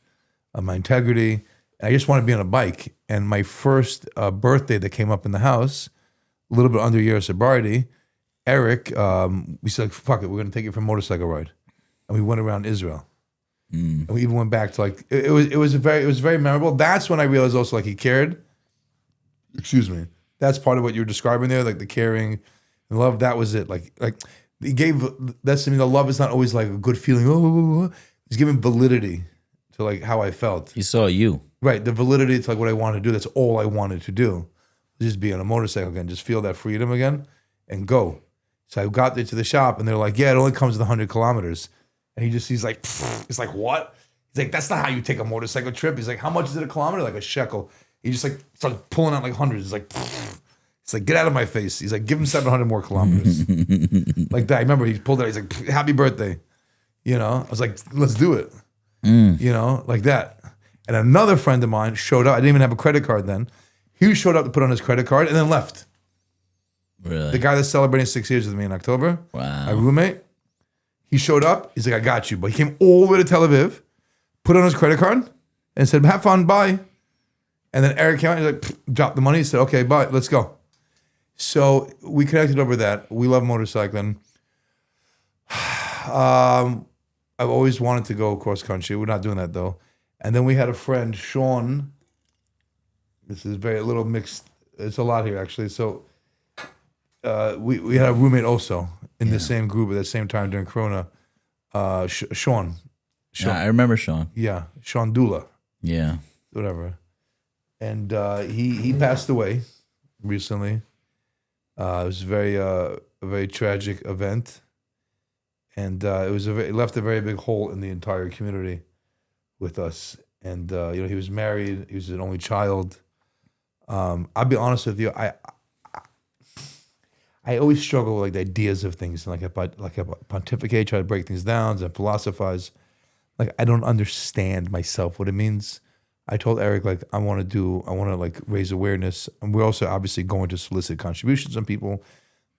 my integrity. And I just wanted to be on a bike. And my first birthday that came up in the house, a little bit under a year of sobriety, Eric, we said, fuck it, we're going to take you for a motorcycle ride. And we went around Israel. And we even went back to like, it was very memorable. That's when I realized also like he cared. Excuse me. That's part of what you're describing there, like the caring and love. That was it. Like he gave, that's to me, the love is not always like a good feeling. Oh, he's giving validity to like how I felt. He saw you. Right. The validity to like what I wanted to do. That's all I wanted to do. Just be on a motorcycle again, just feel that freedom again and go. So I got there to the shop and they're like, yeah, it only comes with 100 kilometers. And he's like, what? He's like, that's not how you take a motorcycle trip. He's like, how much is it a kilometer? Like a shekel. He just like started pulling out like hundreds. He's like, get out of my face. He's like, give him 700 more kilometers. Like that. I remember he pulled it out. He's like, happy birthday. You know, I was like, let's do it. You know, like that. And another friend of mine showed up. I didn't even have a credit card then. He showed up to put on his credit card and then left. Really? The guy that's celebrating 6 years with me in October, Wow. my roommate, he showed up. He's like, I got you. But he came all the way to Tel Aviv, put on his credit card, and said, have fun, bye. And then Eric came out, he's like, dropped the money. He said, okay, bye, let's go. So we connected over that. We love motorcycling. I've always wanted to go cross country. We're not doing that though. And then we had a friend, Sean. This is a little mixed. It's a lot here actually. So we had a roommate also in the same group at the same time during Corona. Sean. Yeah, I remember Sean. Yeah, Sean Dula. Yeah. Whatever. And he passed away recently. It was a very tragic event. And it left a very big hole in the entire community with us. And, he was married. He was an only child. I'll be honest with you. I always struggle with like the ideas of things. Like I pontificate, try to break things down and philosophize. Like I don't understand myself what it means. I told Eric, like, I want to like raise awareness. And we're also obviously going to solicit contributions from people,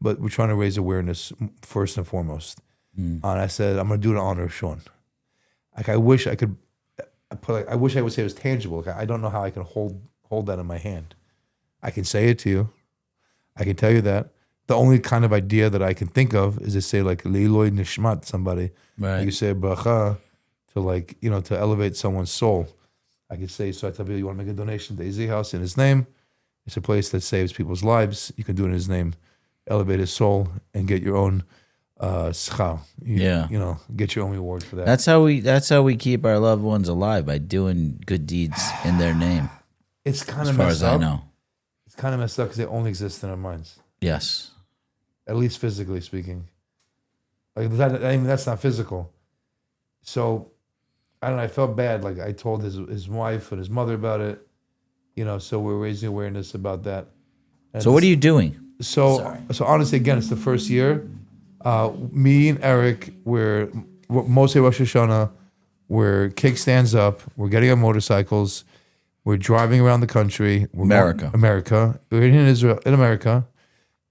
but we're trying to raise awareness first and foremost. And I said, I'm going to do it in honor of Sean. Like, I wish I could I wish I would say it was tangible. Like, I don't know how I can hold that in my hand. I can say it to you. I can tell you that. The only kind of idea that I can think of is to say like Leiloy Nishmat, somebody. Right. Like you say bracha to like, to elevate someone's soul. I could say, so I tell people you want to make a donation to AZ House in his name. It's a place that saves people's lives. You can do it in his name, elevate his soul, and get your own schal. Get your own reward for that. That's how we keep our loved ones alive, by doing good deeds in their name. It's kind as of far messed as up. I know. It's kind of messed up because they only exist in our minds. Yes. At least physically speaking. Like that's not physical. So I don't know, I felt bad. Like I told his wife and his mother about it. So we're raising awareness about that. And so what are you doing? So honestly, again, it's the first year. Me and Eric, we're mostly Rosh Hashanah. We're kickstands up. We're getting on motorcycles. We're driving around the country. America. We're in Israel, in America.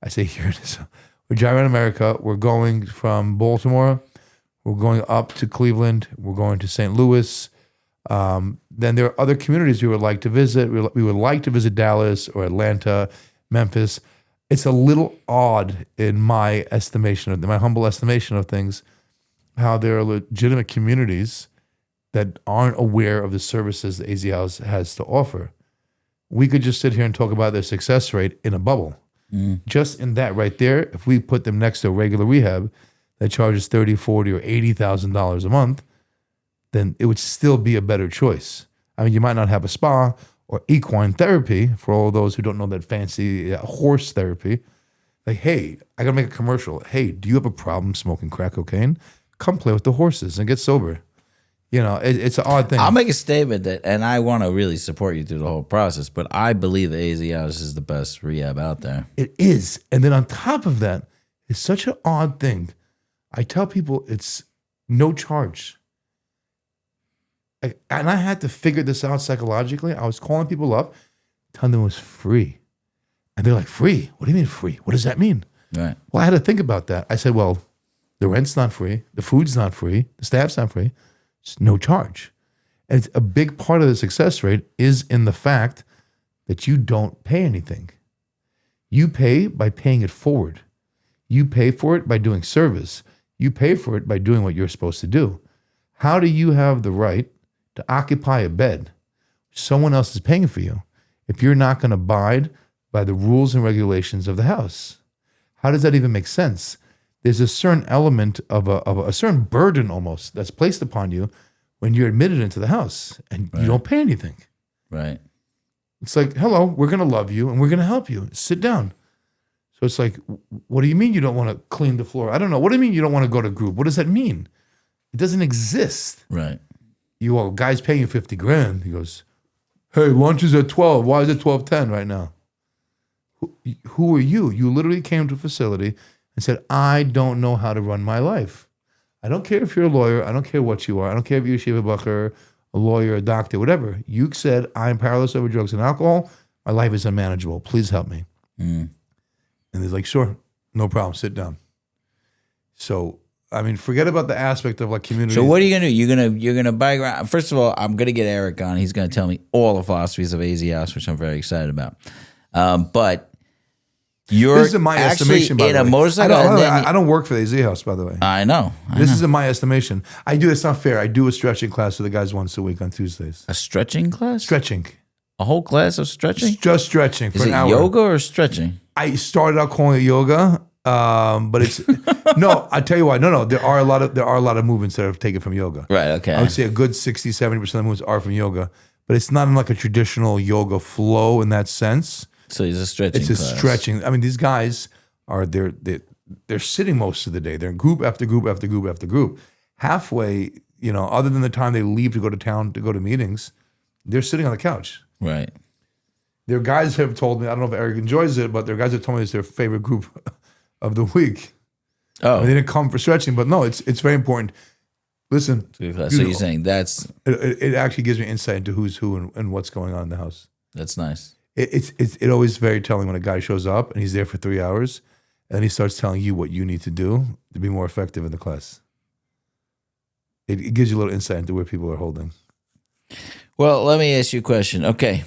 I say here in Israel. We're driving around America. We're going from Baltimore. We're going up to Cleveland. We're going to St. Louis. Then there are other communities we would like to visit. We would like to visit Dallas or Atlanta, Memphis. It's a little odd in my humble estimation of things, how there are legitimate communities that aren't aware of the services that AZ House has to offer. We could just sit here and talk about their success rate in a bubble. Just in that right there, if we put them next to a regular rehab that charges $30,000, $40,000, or $80,000 a month, then it would still be a better choice. I mean, you might not have a spa or equine therapy, for all those who don't know that fancy horse therapy. Like, hey, I gotta make a commercial. Hey, do you have a problem smoking crack cocaine? Come play with the horses and get sober. It's an odd thing. I'll make a statement and I want to really support you through the whole process, but I believe the AZ House is the best rehab out there. It is. And then on top of that, it's such an odd thing. I tell people it's no charge. And I had to figure this out psychologically. I was calling people up, telling them it was free. And they're like, free? What do you mean free? What does that mean? Right. Well, I had to think about that. I said, well, the rent's not free. The food's not free. The staff's not free. It's no charge. And it's a big part of the success rate is in the fact that you don't pay anything. You pay by paying it forward. You pay for it by doing service. You pay for it by doing what you're supposed to do. How do you have the right to occupy a bed someone else is paying for you if you're not going to abide by the rules and regulations of the house? How does that even make sense? There's a certain element of a certain burden almost that's placed upon you when you're admitted into the house and you don't pay anything. Right. It's like, hello, we're going to love you and we're going to help you. Sit down. So it's like, what do you mean you don't want to clean the floor? I don't know. What do you mean you don't want to go to group? What does that mean? It doesn't exist. Right. Guy's paying you $50,000. He goes, hey, lunch is at 12. Why is it 12:10 right now? Who are you? You literally came to a facility and said, I don't know how to run my life. I don't care if you're a lawyer. I don't care what you are. I don't care if you're a Shiva Bacher, a lawyer, a doctor, whatever. You said, I'm powerless over drugs and alcohol. My life is unmanageable. Please help me. And they're like, sure, no problem. Sit down. So, I mean, forget about the aspect of like community. So what are you gonna do? You're gonna bike around. First of all, I'm gonna get Eric on. He's gonna tell me all the philosophies of AZ House, which I'm very excited about. But you're this is my estimation, by in the a way. motorcycle. I don't work for the AZ House, by the way. I know. This is in my estimation. I do. It's not fair. I do a stretching class with the guys once a week on Tuesdays. A stretching class. Stretching. A whole class of stretching. Just stretching for Is an it hour. yoga or stretching? I started out calling it yoga, but it's no. I tell you why. No. There are a lot of movements that are taken from yoga. Right. Okay. I would say a good 60-70% of the movements are from yoga, but it's not in like a traditional yoga flow in that sense. So it's a stretching. It's a class. stretching. I mean, these guys are they're sitting most of the day. They're in group after group after group after group. Halfway, other than the time they leave to go to town to go to meetings, they're sitting on the couch. Right. Their guys have told me, I don't know if Eric enjoys it, but their guys have told me it's their favorite group of the week. Oh. I mean, they didn't come for stretching, but no, it's very important. Listen. So you're saying that's... It actually gives me insight into who's who and what's going on in the house. That's nice. It always very telling when a guy shows up and he's there for 3 hours and he starts telling you what you need to do to be more effective in the class. It gives you a little insight into where people are holding. Well, let me ask you a question. Okay.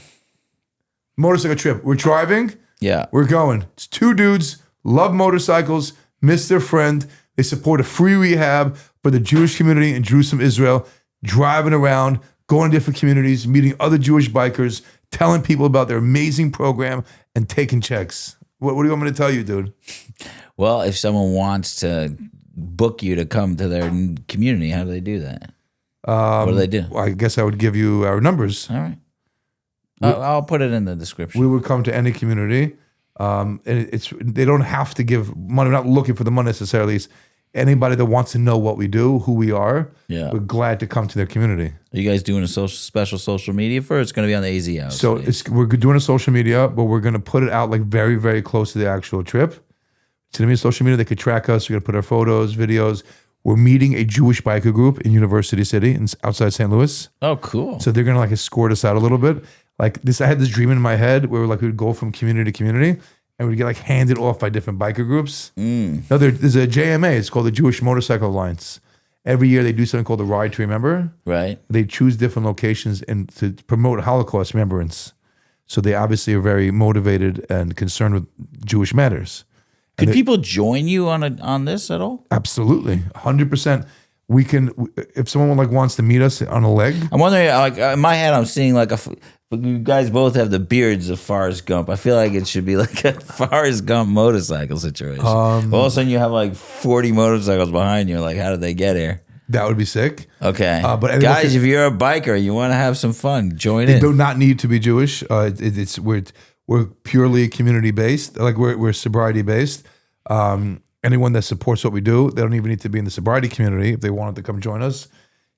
Motorcycle trip. We're driving. Yeah. We're going. It's 2 dudes, love motorcycles, miss their friend. They support a free rehab for the Jewish community in Jerusalem, Israel, driving around, going to different communities, meeting other Jewish bikers, telling people about their amazing program, and taking checks. What do you want me to tell you, dude? Well, if someone wants to book you to come to their community, how do they do that? What do they do? I guess I would give you our numbers. All right. I'll put it in the description. We would come to any community. And they don't have to give money. We're not looking for the money necessarily. It's anybody that wants to know what we do, who we are. Yeah. We're glad to come to their community. Are you guys doing a special social media for it? It's going to be on the AZ House. So we're doing a social media, but we're going to put it out like very, very close to the actual trip. It's going to be a social media. They could track us. We're going to put our photos, videos. We're meeting a Jewish biker group in University City outside St. Louis. Oh, cool. So they're going to like escort us out a little bit. Like this, I had this dream in my head where like we would go from community to community and we'd get like handed off by different biker groups. No, there's a JMA. It's called the Jewish Motorcycle Alliance. Every year they do something called the Ride to Remember. Right. They choose different locations and to promote Holocaust remembrance. So they obviously are very motivated and concerned with Jewish matters. Could people join you on this at all? Absolutely, 100%. We can, if someone like wants to meet us on a leg. I'm wondering, like in my head, I'm seeing like you guys both have the beards of Forrest Gump. I feel like it should be like a Forrest Gump motorcycle situation. All of a sudden, you have like 40 motorcycles behind you. Like, how did they get here? That would be sick. Okay, but guys, if you're a biker, you want to have some fun, join in. They do not need to be Jewish. We're purely community based. Like we're sobriety based. Anyone that supports what we do, they don't even need to be in the sobriety community. If they wanted to come join us,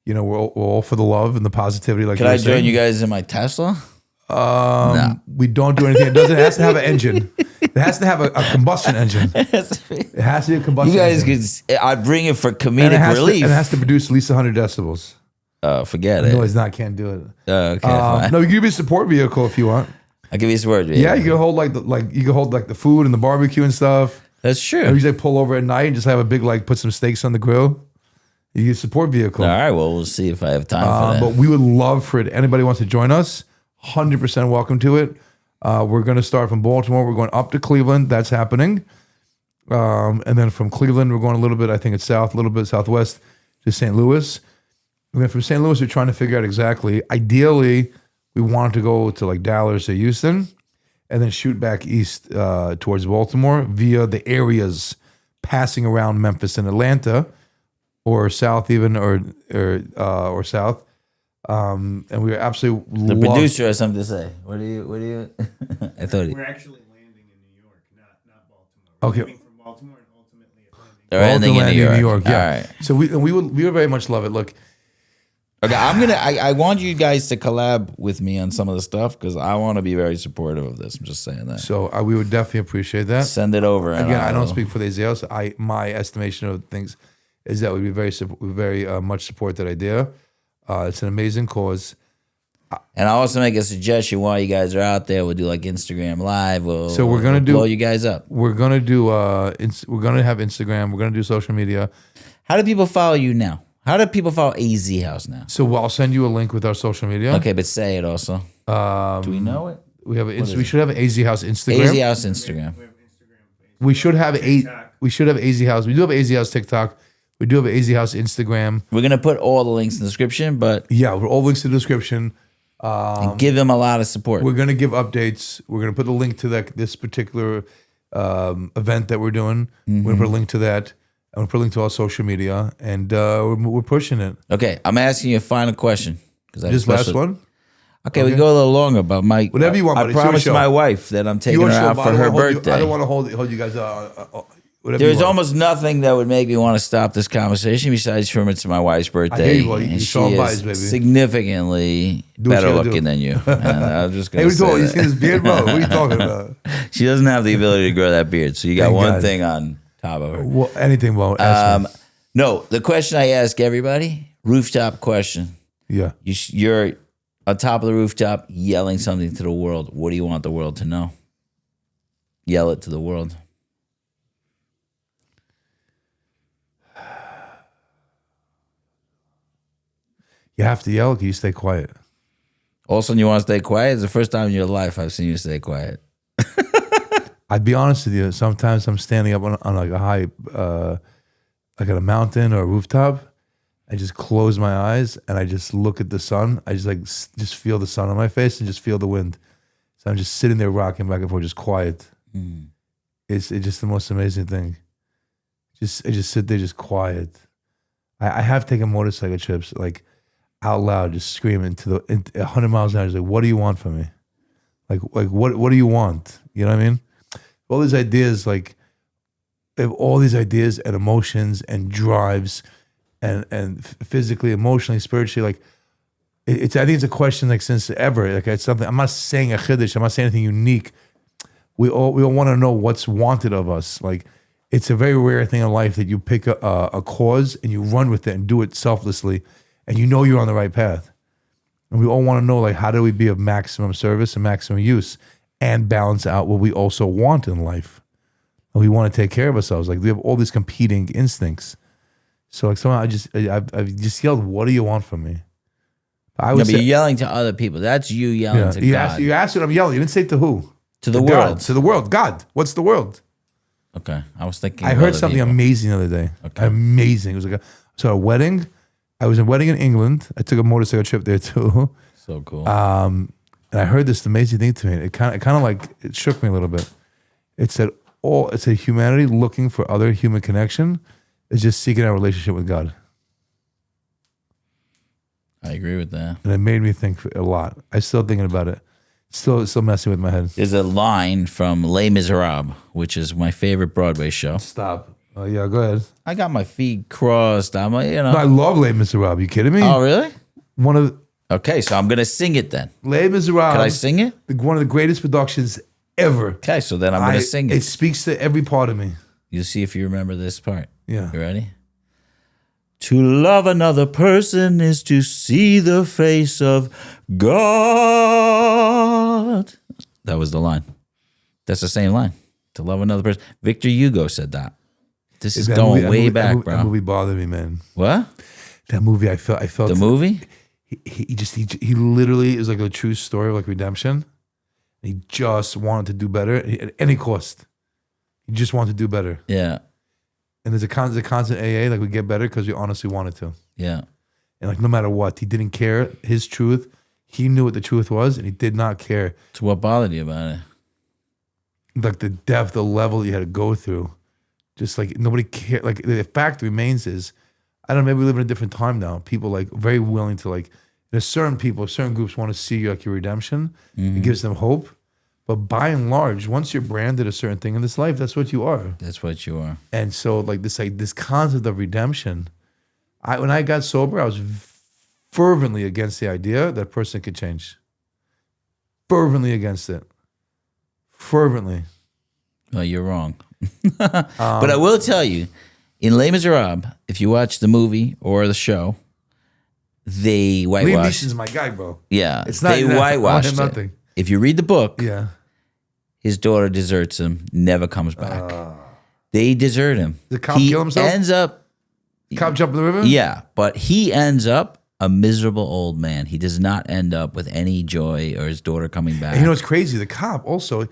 we're all for the love and the positivity. Like, can I join you guys in my Tesla? We don't do anything. It has to have an engine. It has to have a combustion engine. It has to be a combustion. You guys engine. I'd bring it for comedic relief. And it has to produce at least 100 decibels. Forget it. No, it's not. Can't do it. Okay, fine. No, you can give me a support vehicle if you want. I'll give you a support vehicle. Yeah, you can hold the food and the barbecue and stuff. That's true. Maybe just pull over at night and just have a big put some steaks on the grill. You get a support vehicle. All right, well, we'll see if I have time for that. But we would love for it. Anybody wants to join us, 100% welcome to it. We're going to start from Baltimore. We're going up to Cleveland. That's happening. And then from Cleveland, we're going a little bit, I think it's south, a little bit southwest to St. Louis. And then from St. Louis, we're trying to figure out exactly. Ideally, we wanted to go to like Dallas or Houston and then shoot back east towards Baltimore via the areas passing around Memphis and Atlanta, or south even, or south. And we absolutely the producer has something to say. What do you? I thought we're actually landing in New York, not Baltimore. We're leaving from Baltimore and ultimately landing in New York. Yeah. All right. So we would very much love it. Look. Okay, I want you guys to collab with me on some of the stuff because I want to be very supportive of this. I'm just saying that. So we would definitely appreciate that. Send it over. Again, I don't speak for the AZL. My estimation of things is that we very much support that idea. It's an amazing cause. And I'll also make a suggestion while you guys are out there. We'll do like Instagram Live. So we're gonna blow you guys up. We're gonna do. We're gonna have Instagram. We're gonna do social media. How do people follow you now? How do people follow AZ House now? So I'll send you a link with our social media. Okay, but say it also. Do we know it? We have we should have an AZ House Instagram. AZ House Instagram. We should have AZ House. We do have AZ House TikTok. We do have an AZ House Instagram. We're gonna put all the links in the description, but yeah, we're all links in the description. And give them a lot of support. We're gonna give updates. We're gonna put the link to this particular event that we're doing. We're gonna put a link to that. And we're put a link to our social media, and we're pushing it. Okay, I'm asking you a final question. Just last one? Okay, we go a little longer, but whatever you want. I promised my wife that I'm taking her out for her birthday. I don't want to hold you guys. whatever. There's you want. almost nothing that would make me want to stop this conversation besides from it's my wife's hear birthday, you, buddy. and You she saw bias, is baby. significantly Do what better you gotta looking do. than you. And I'm just Hey, gonna what you talking? You say see that. this beard, bro? What are you talking about? She doesn't have the ability to grow that beard, so you got Thank one God. thing on top of her. Well, anything, bro. Ask me. No, the question I ask everybody, rooftop question. Yeah. You're on top of the rooftop yelling something to the world. What do you want the world to know? Yell it to the world. You have to yell. Or can you stay quiet? Also, you want to stay quiet? It's the first time in your life I've seen you stay quiet. I'd be honest with you. Sometimes I'm standing up on like a high, like at a mountain or a rooftop. I just close my eyes and I just look at the sun. I just just feel the sun on my face and just feel the wind. So I'm just sitting there rocking back and forth, just quiet. It's just the most amazing thing. I just sit there, just quiet. I have taken motorcycle trips like out loud, just screaming to 100 miles an hour. Just like, what do you want from me? Like what do you want? You know what I mean? All these ideas, like all these ideas and emotions and drives and physically, emotionally, spiritually, like it's. I think it's a question like since ever. Like it's something. I'm not saying a chiddush. I'm not saying anything unique. We all want to know what's wanted of us. Like it's a very rare thing in life that you pick a cause and you run with it and do it selflessly, and you know you're on the right path. And we all want to know like how do we be of maximum service and maximum use and balance out what we also want in life. And we want to take care of ourselves. Like we have all these competing instincts. So like somehow I've just yelled, "What do you want from me?" I No, would but you're say, yelling to other people. That's you yelling to you God. asked what I'm yelling. You didn't say to who? To the God, world. to the world. God. What's the world? Okay. I was thinking I of heard other something people. amazing the other day. Okay. Amazing. It was like a wedding. I was in a wedding in England. I took a motorcycle trip there too. So cool. And I heard this amazing thing to me. It kind of like it shook me a little bit. It said humanity looking for other human connection is just seeking a relationship with God. I agree with that. And it made me think a lot. I'm still thinking about it. Still messing with my head. There's a line from Les Miserables, which is my favorite Broadway show. Stop. Oh yeah, go ahead. I got my feet crossed. I'm like, No, I love Les Miserables. You kidding me? Oh, really? One of Okay, so I'm going to sing it then. Les Miserables. Can I sing it? One of the greatest productions ever. Okay, so then I'm going to sing It it. speaks to every part of me. You'll see if you remember this part. Yeah. You ready? To love another person is to see the face of God. That was the line. That's the same line. To love another person. Victor Hugo said that. This is That going movie- way that back, movie- bro. That movie bothered me, man. What? That movie, I felt. The movie? He literally is like a true story of like redemption. He just wanted to do better at any cost. He just wanted to do better. Yeah. And there's a constant AA, like we get better because we honestly wanted to. Yeah. And like no matter what, he didn't care. His truth, he knew what the truth was, and he did not care. So what bothered you about it? Like the depth, the level you had to go through. Just like nobody cared. Like the fact remains is, I don't know, maybe we live in a different time now. People like very willing to like, there's certain people, certain groups want to see like your redemption. It gives them hope. But by and large, once you're branded a certain thing in this life, that's what you are. That's what you are. And so like this concept of redemption, when I got sober, I was fervently against the idea that a person could change. Fervently against it. Fervently. Well, you're wrong. But I will tell you, in Les Miserables, if you watch the movie or the show, they Liam whitewash. Neeson's my guy, bro. Yeah, It's not they that. I whitewashed want it. nothing. If you read the book, Yeah. his daughter deserts him, never comes back. They desert him. The cop He kill himself? ends up, Cop jump in the river? yeah, but he ends up a miserable old man. He does not end up with any joy or his daughter coming back. And you know what's crazy? The cop also,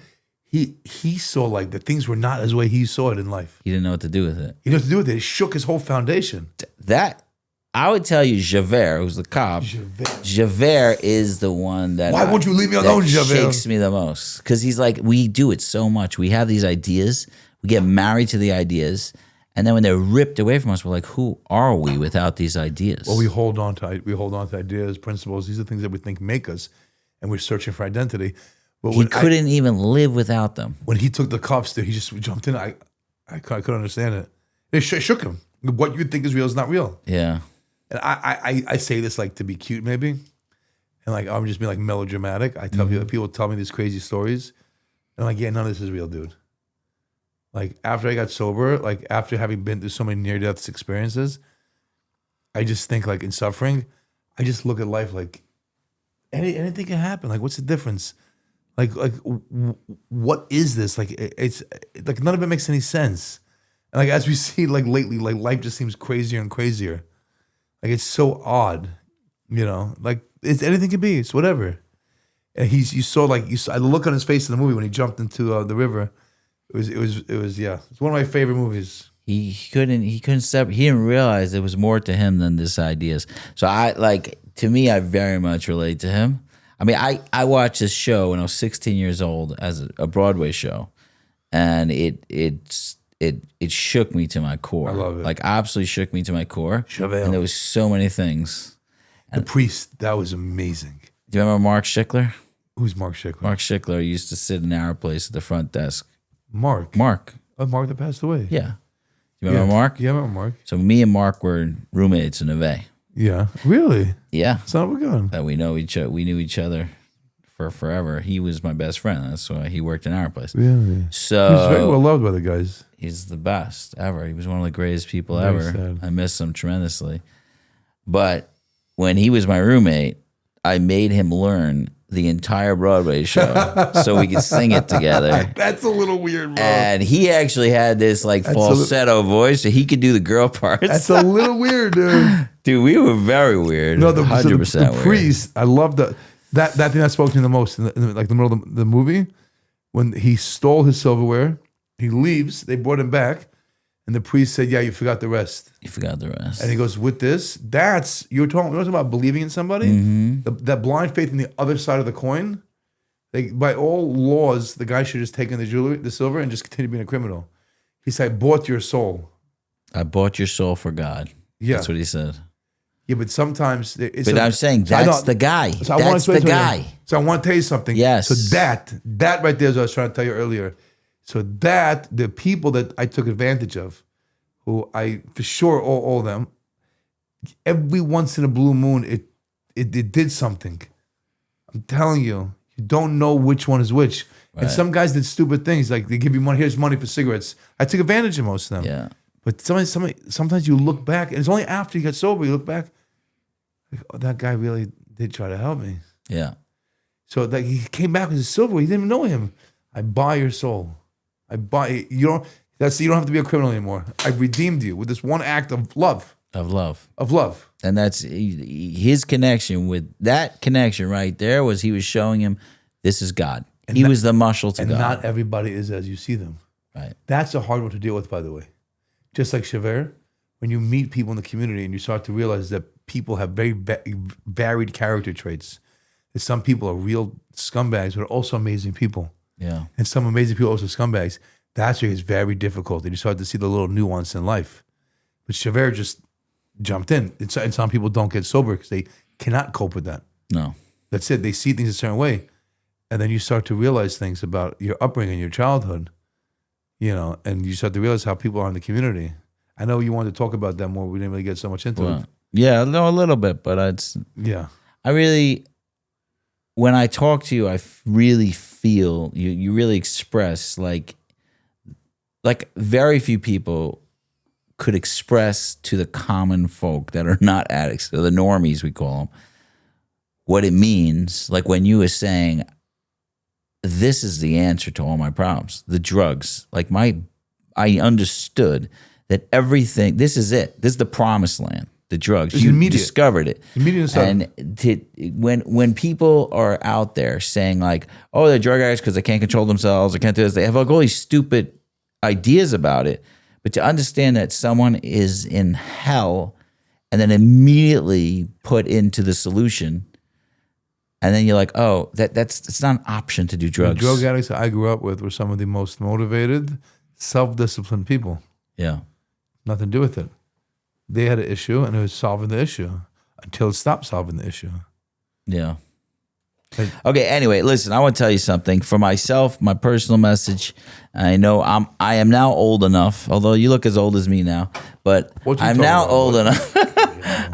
he saw like that things were not as way he saw it in life. He didn't know what to do with it. You know what to do with it? It shook his whole foundation. That, I would tell you, Javert, who's the cop, Javert is the one that Why won't you leave me alone, that Javert? shakes me the most. Because he's like, we do it so much. We have these ideas. We get married to the ideas. And then when they're ripped away from us, we're like, who are we without these ideas? Well, we hold on to ideas, principles. These are things that we think make us, and we're searching for identity. But he couldn't even live without them. when he took the cuffs there, he just jumped in. I I couldn't understand it. It shook him. What you think is real is not real. Yeah. And I say this like to be cute maybe, and like I'm just being like melodramatic. I tell people tell me these crazy stories, and I'm like, yeah, none of this is real, dude. Like after I got sober, like after having been through so many near death experiences, I just think like in suffering, I just look at life like anything can happen. Like what's the difference? Like what is this? Like it's like none of it makes any sense. And like as we see like lately, like life just seems crazier and crazier. Like it's so odd, you know. Like it's anything can be. It's whatever. And you saw the look on his face in the movie when he jumped into the river. It was yeah. It's one of my favorite movies. He couldn't step. He didn't realize there was more to him than this ideas. So to me, I very much relate to him. I mean, I watched this show when I was 16 years old as a Broadway show, and it shook me to my core. I love it. Like absolutely shook me to my core. Chevelle. And there was so many things. The Priest, that was amazing. Do you remember Mark Schickler? Who's Mark Schickler? Mark Schickler used to sit in our place at the front desk. Mark. Oh, Mark that passed away. Yeah. You remember Mark? Yeah, I remember Mark. So me and Mark were roommates in Ave. Yeah. Really? Yeah. Son of a gun. That we knew each other for forever. He was my best friend. That's why he worked in our place. Really? So He was very well loved by the guys. He's the best ever. He was one of the greatest people Very ever. sad. I miss him tremendously. But when he was my roommate, I made him learn the entire Broadway show so we could sing it together. That's a little weird, bro. And he actually had this like falsetto voice, so he could do the girl parts. That's a little weird, dude. Dude, we were very weird. No, the 100% the weird. Priest. I love that thing that spoke to me the most in the middle of the movie when he stole his silverware. He leaves. They brought him back, and the priest said, "Yeah, you forgot the rest." You forgot the rest. And he goes, "With this, you're talking about believing in somebody. That blind faith in the other side of the coin. By all laws, the guy should have just taken the silver, and just continue being a criminal." He said, "I bought your soul. I bought your soul for God." Yeah, that's what he said. Yeah, but sometimes I'm saying that's the guy. So that's the guy. So I want to tell you something. Yes. So that right there is what I was trying to tell you earlier. So that the people that I took advantage of, who I for sure all of them, every once in a blue moon it did something. I'm telling you, you don't know which one is which. Right. And some guys did stupid things like they give you money. Here's money for cigarettes. I took advantage of most of them. Yeah. But sometimes you look back, and it's only after you get sober you look back. Like, oh, that guy really did try to help me. Yeah. So like he came back with his silver. He didn't even know him. I buy your soul. I buy you don't. You don't have to be a criminal anymore. I redeemed you with this one act of love. Of love. Of love. And that's his connection with that connection right there was he was showing him this is God. And he was the muscle to and God. not everybody is as you see them. Right. That's a hard one to deal with, by the way. Just like Chevere, when you meet people in the community and you start to realize that people have very varied character traits. That some people are real scumbags, but are also amazing people. Yeah. And some amazing people are also scumbags. That's where it's very difficult. And you start to see the little nuance in life. But Chevere just jumped in. And some people don't get sober because they cannot cope with that. No. That's it. They see things a certain way. And then you start to realize things about your upbringing, your childhood, and you start to realize how people are in the community. I know you wanted to talk about that more. We didn't really get so much into it. Yeah, no, a little bit, but when I talk to you, I really feel you really express like very few people could express to the common folk that are not addicts, or the normies we call them, what it means. Like when you were saying, this is the answer to all my problems, the drugs. Like I understood that everything, this is it. This is the promised land, the drugs. It's you immediate. discovered it. Immediate. And when people are out there saying like, oh, they're drug addicts because they can't control themselves, or can't do this, they have like all these stupid ideas about it. But to understand that someone is in hell and then immediately put into the solution, and then you're like, oh, it's not an option to do drugs. The drug addicts that I grew up with were some of the most motivated, self-disciplined people. Yeah. Nothing to do with it. They had an issue, and it was solving the issue until it stopped solving the issue. Yeah. Okay, anyway, listen, I want to tell you something. For myself, my personal message, I know I am now old enough, although you look as old as me now, but What you I'm talking now about, old bud? enough.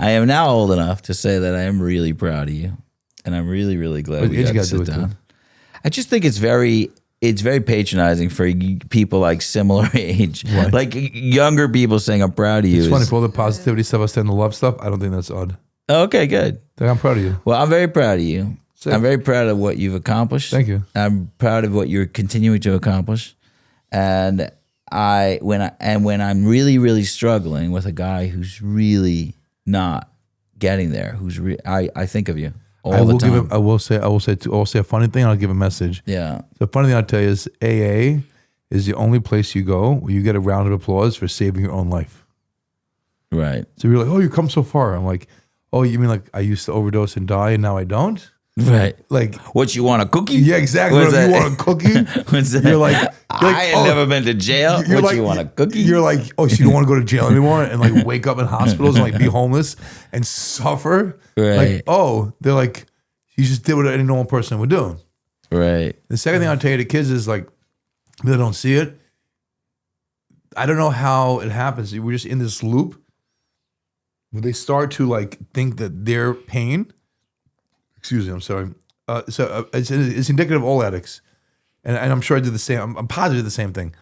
I am now old enough to say that I am really proud of you. And I'm really, really glad What we age got you to gotta do sit it down. to? I just think it's very patronizing for people like similar age. Why? Like younger people saying I'm proud of you. It's funny is- for all the positivity stuff I said and the love stuff. I don't think that's odd. Okay, good. Like, I'm proud of you. Well, I'm very proud of you. Sick. I'm very proud of what you've accomplished. Thank you. I'm proud of what you're continuing to accomplish. And when I'm really, really struggling with a guy who's really not getting there, I think of you all the time. I will say a funny thing. I'll give a message. Yeah. The funny thing I'll tell you is AA is the only place you go where you get a round of applause for saving your own life. Right. So you're like, oh, you come so far. I'm like, oh, you mean like I used to overdose and die and now I don't? Right. Like, What, you want a cookie? yeah, exactly. What's You that? want a cookie? What's that? You're like I ain't oh, never been to jail. you're What, like, you want a cookie? You're like, oh, so you don't want to go to jail anymore and like wake up in hospitals and like be homeless and suffer? Right. Like, oh, they're like, you just did what any normal person would do. Right. The second thing I'll tell you to kids is like, they don't see it. I don't know how it happens. We're just in this loop where they start to like think that their pain, excuse me, I'm sorry. It's indicative of all addicts. And I'm sure I did the same. I'm positive the same thing.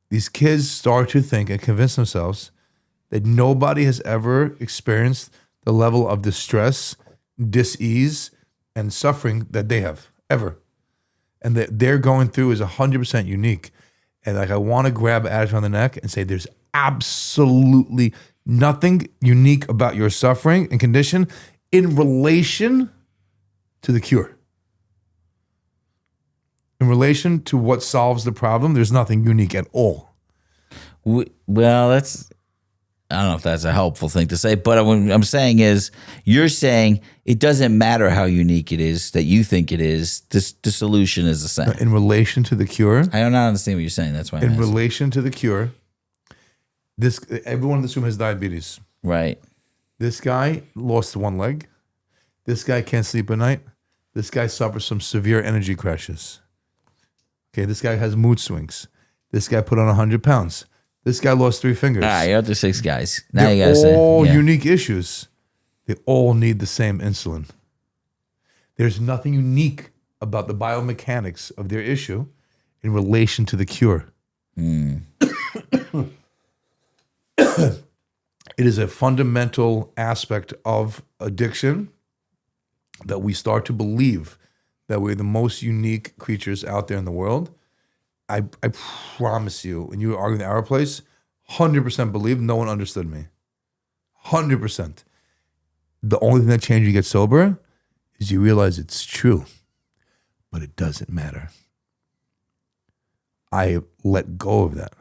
These kids start to think and convince themselves that nobody has ever experienced the level of distress, dis-ease, and suffering that they have, ever. And that they're going through is 100% unique. And like I want to grab Addicts on the neck and say there's absolutely nothing unique about your suffering and condition in relation to the cure. In relation to what solves the problem, there's nothing unique at all. Well, I don't know if that's a helpful thing to say, but what I'm saying is, you're saying it doesn't matter how unique it is that you think it is. The solution is the same. In relation to the cure, I don't understand what you're saying. That's why I'm in asking. relation to the cure, everyone in this room has diabetes. Right. This guy lost one leg. This guy can't sleep at night. This guy suffers from severe energy crashes. Okay, this guy has mood swings. This guy put on 100 pounds. This guy lost 3 fingers. All right, you're up to 6 guys. Now you They're gotta all say, yeah. unique issues. They all need the same insulin. There's nothing unique about the biomechanics of their issue in relation to the cure. It is a fundamental aspect of addiction that we start to believe that we're the most unique creatures out there in the world. I promise you, when you were arguing at our place, 100% believe no one understood me. 100%. The only thing that changed you get sober is you realize it's true, but it doesn't matter. I let go of that.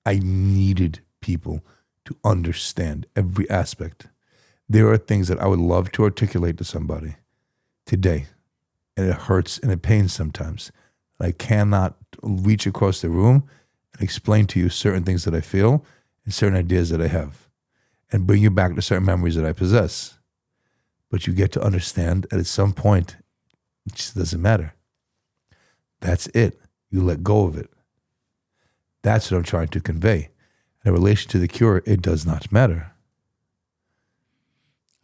I needed people to understand every aspect. There are things that I would love to articulate to somebody today, and it hurts and it pains sometimes. I cannot reach across the room and explain to you certain things that I feel and certain ideas that I have and bring you back to certain memories that I possess. But you get to understand that at some point, it just doesn't matter. That's it. You let go of it. That's what I'm trying to convey. In relation to the cure, it does not matter.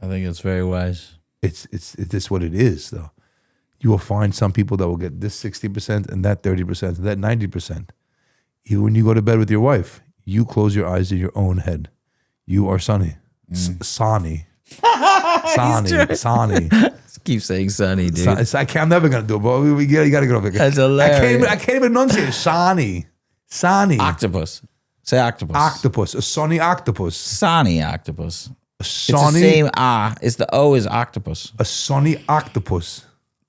I think it's very wise. It's what it is, though. You will find some people that will get this 60% and that 30% and that 90%. Even when you go to bed with your wife, you close your eyes in your own head. You are Sonny. Sony. Sonny. Keep saying Sonny, dude. I'm never going to do it, but you got to get over it. That's hilarious. I can't even enunciate. Sonny. Octopus. Say octopus. Octopus. A Sonny octopus. Sonny octopus. A It's the Sonny. same It's the O is octopus. A Sonny octopus.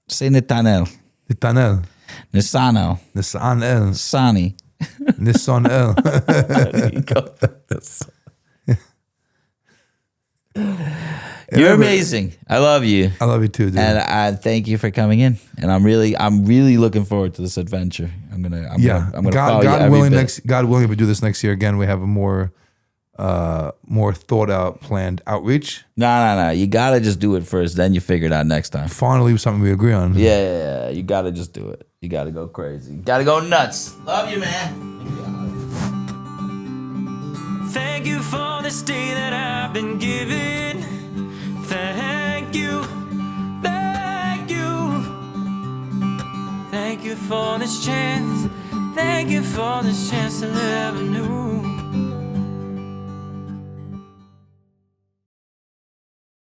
Say Netanel. Nitanel. Nisano. Nisanel. Sani. Nisanel. You're amazing. I love you. I love you too, dude. And I thank you for coming in. And I'm really looking forward to this adventure. I'm gonna follow you God every willing, bit. God willing, if we do this next year again, we have a more more thought out, planned outreach. No. You gotta just do it first, then you figure it out next time. Finally, something we agree on. Yeah. You gotta just do it. You gotta go crazy. You gotta go nuts. Love you, man. Thank you for this day that I've been given. Thank you. Thank you. Thank you for this chance. Thank you for this chance to live anew.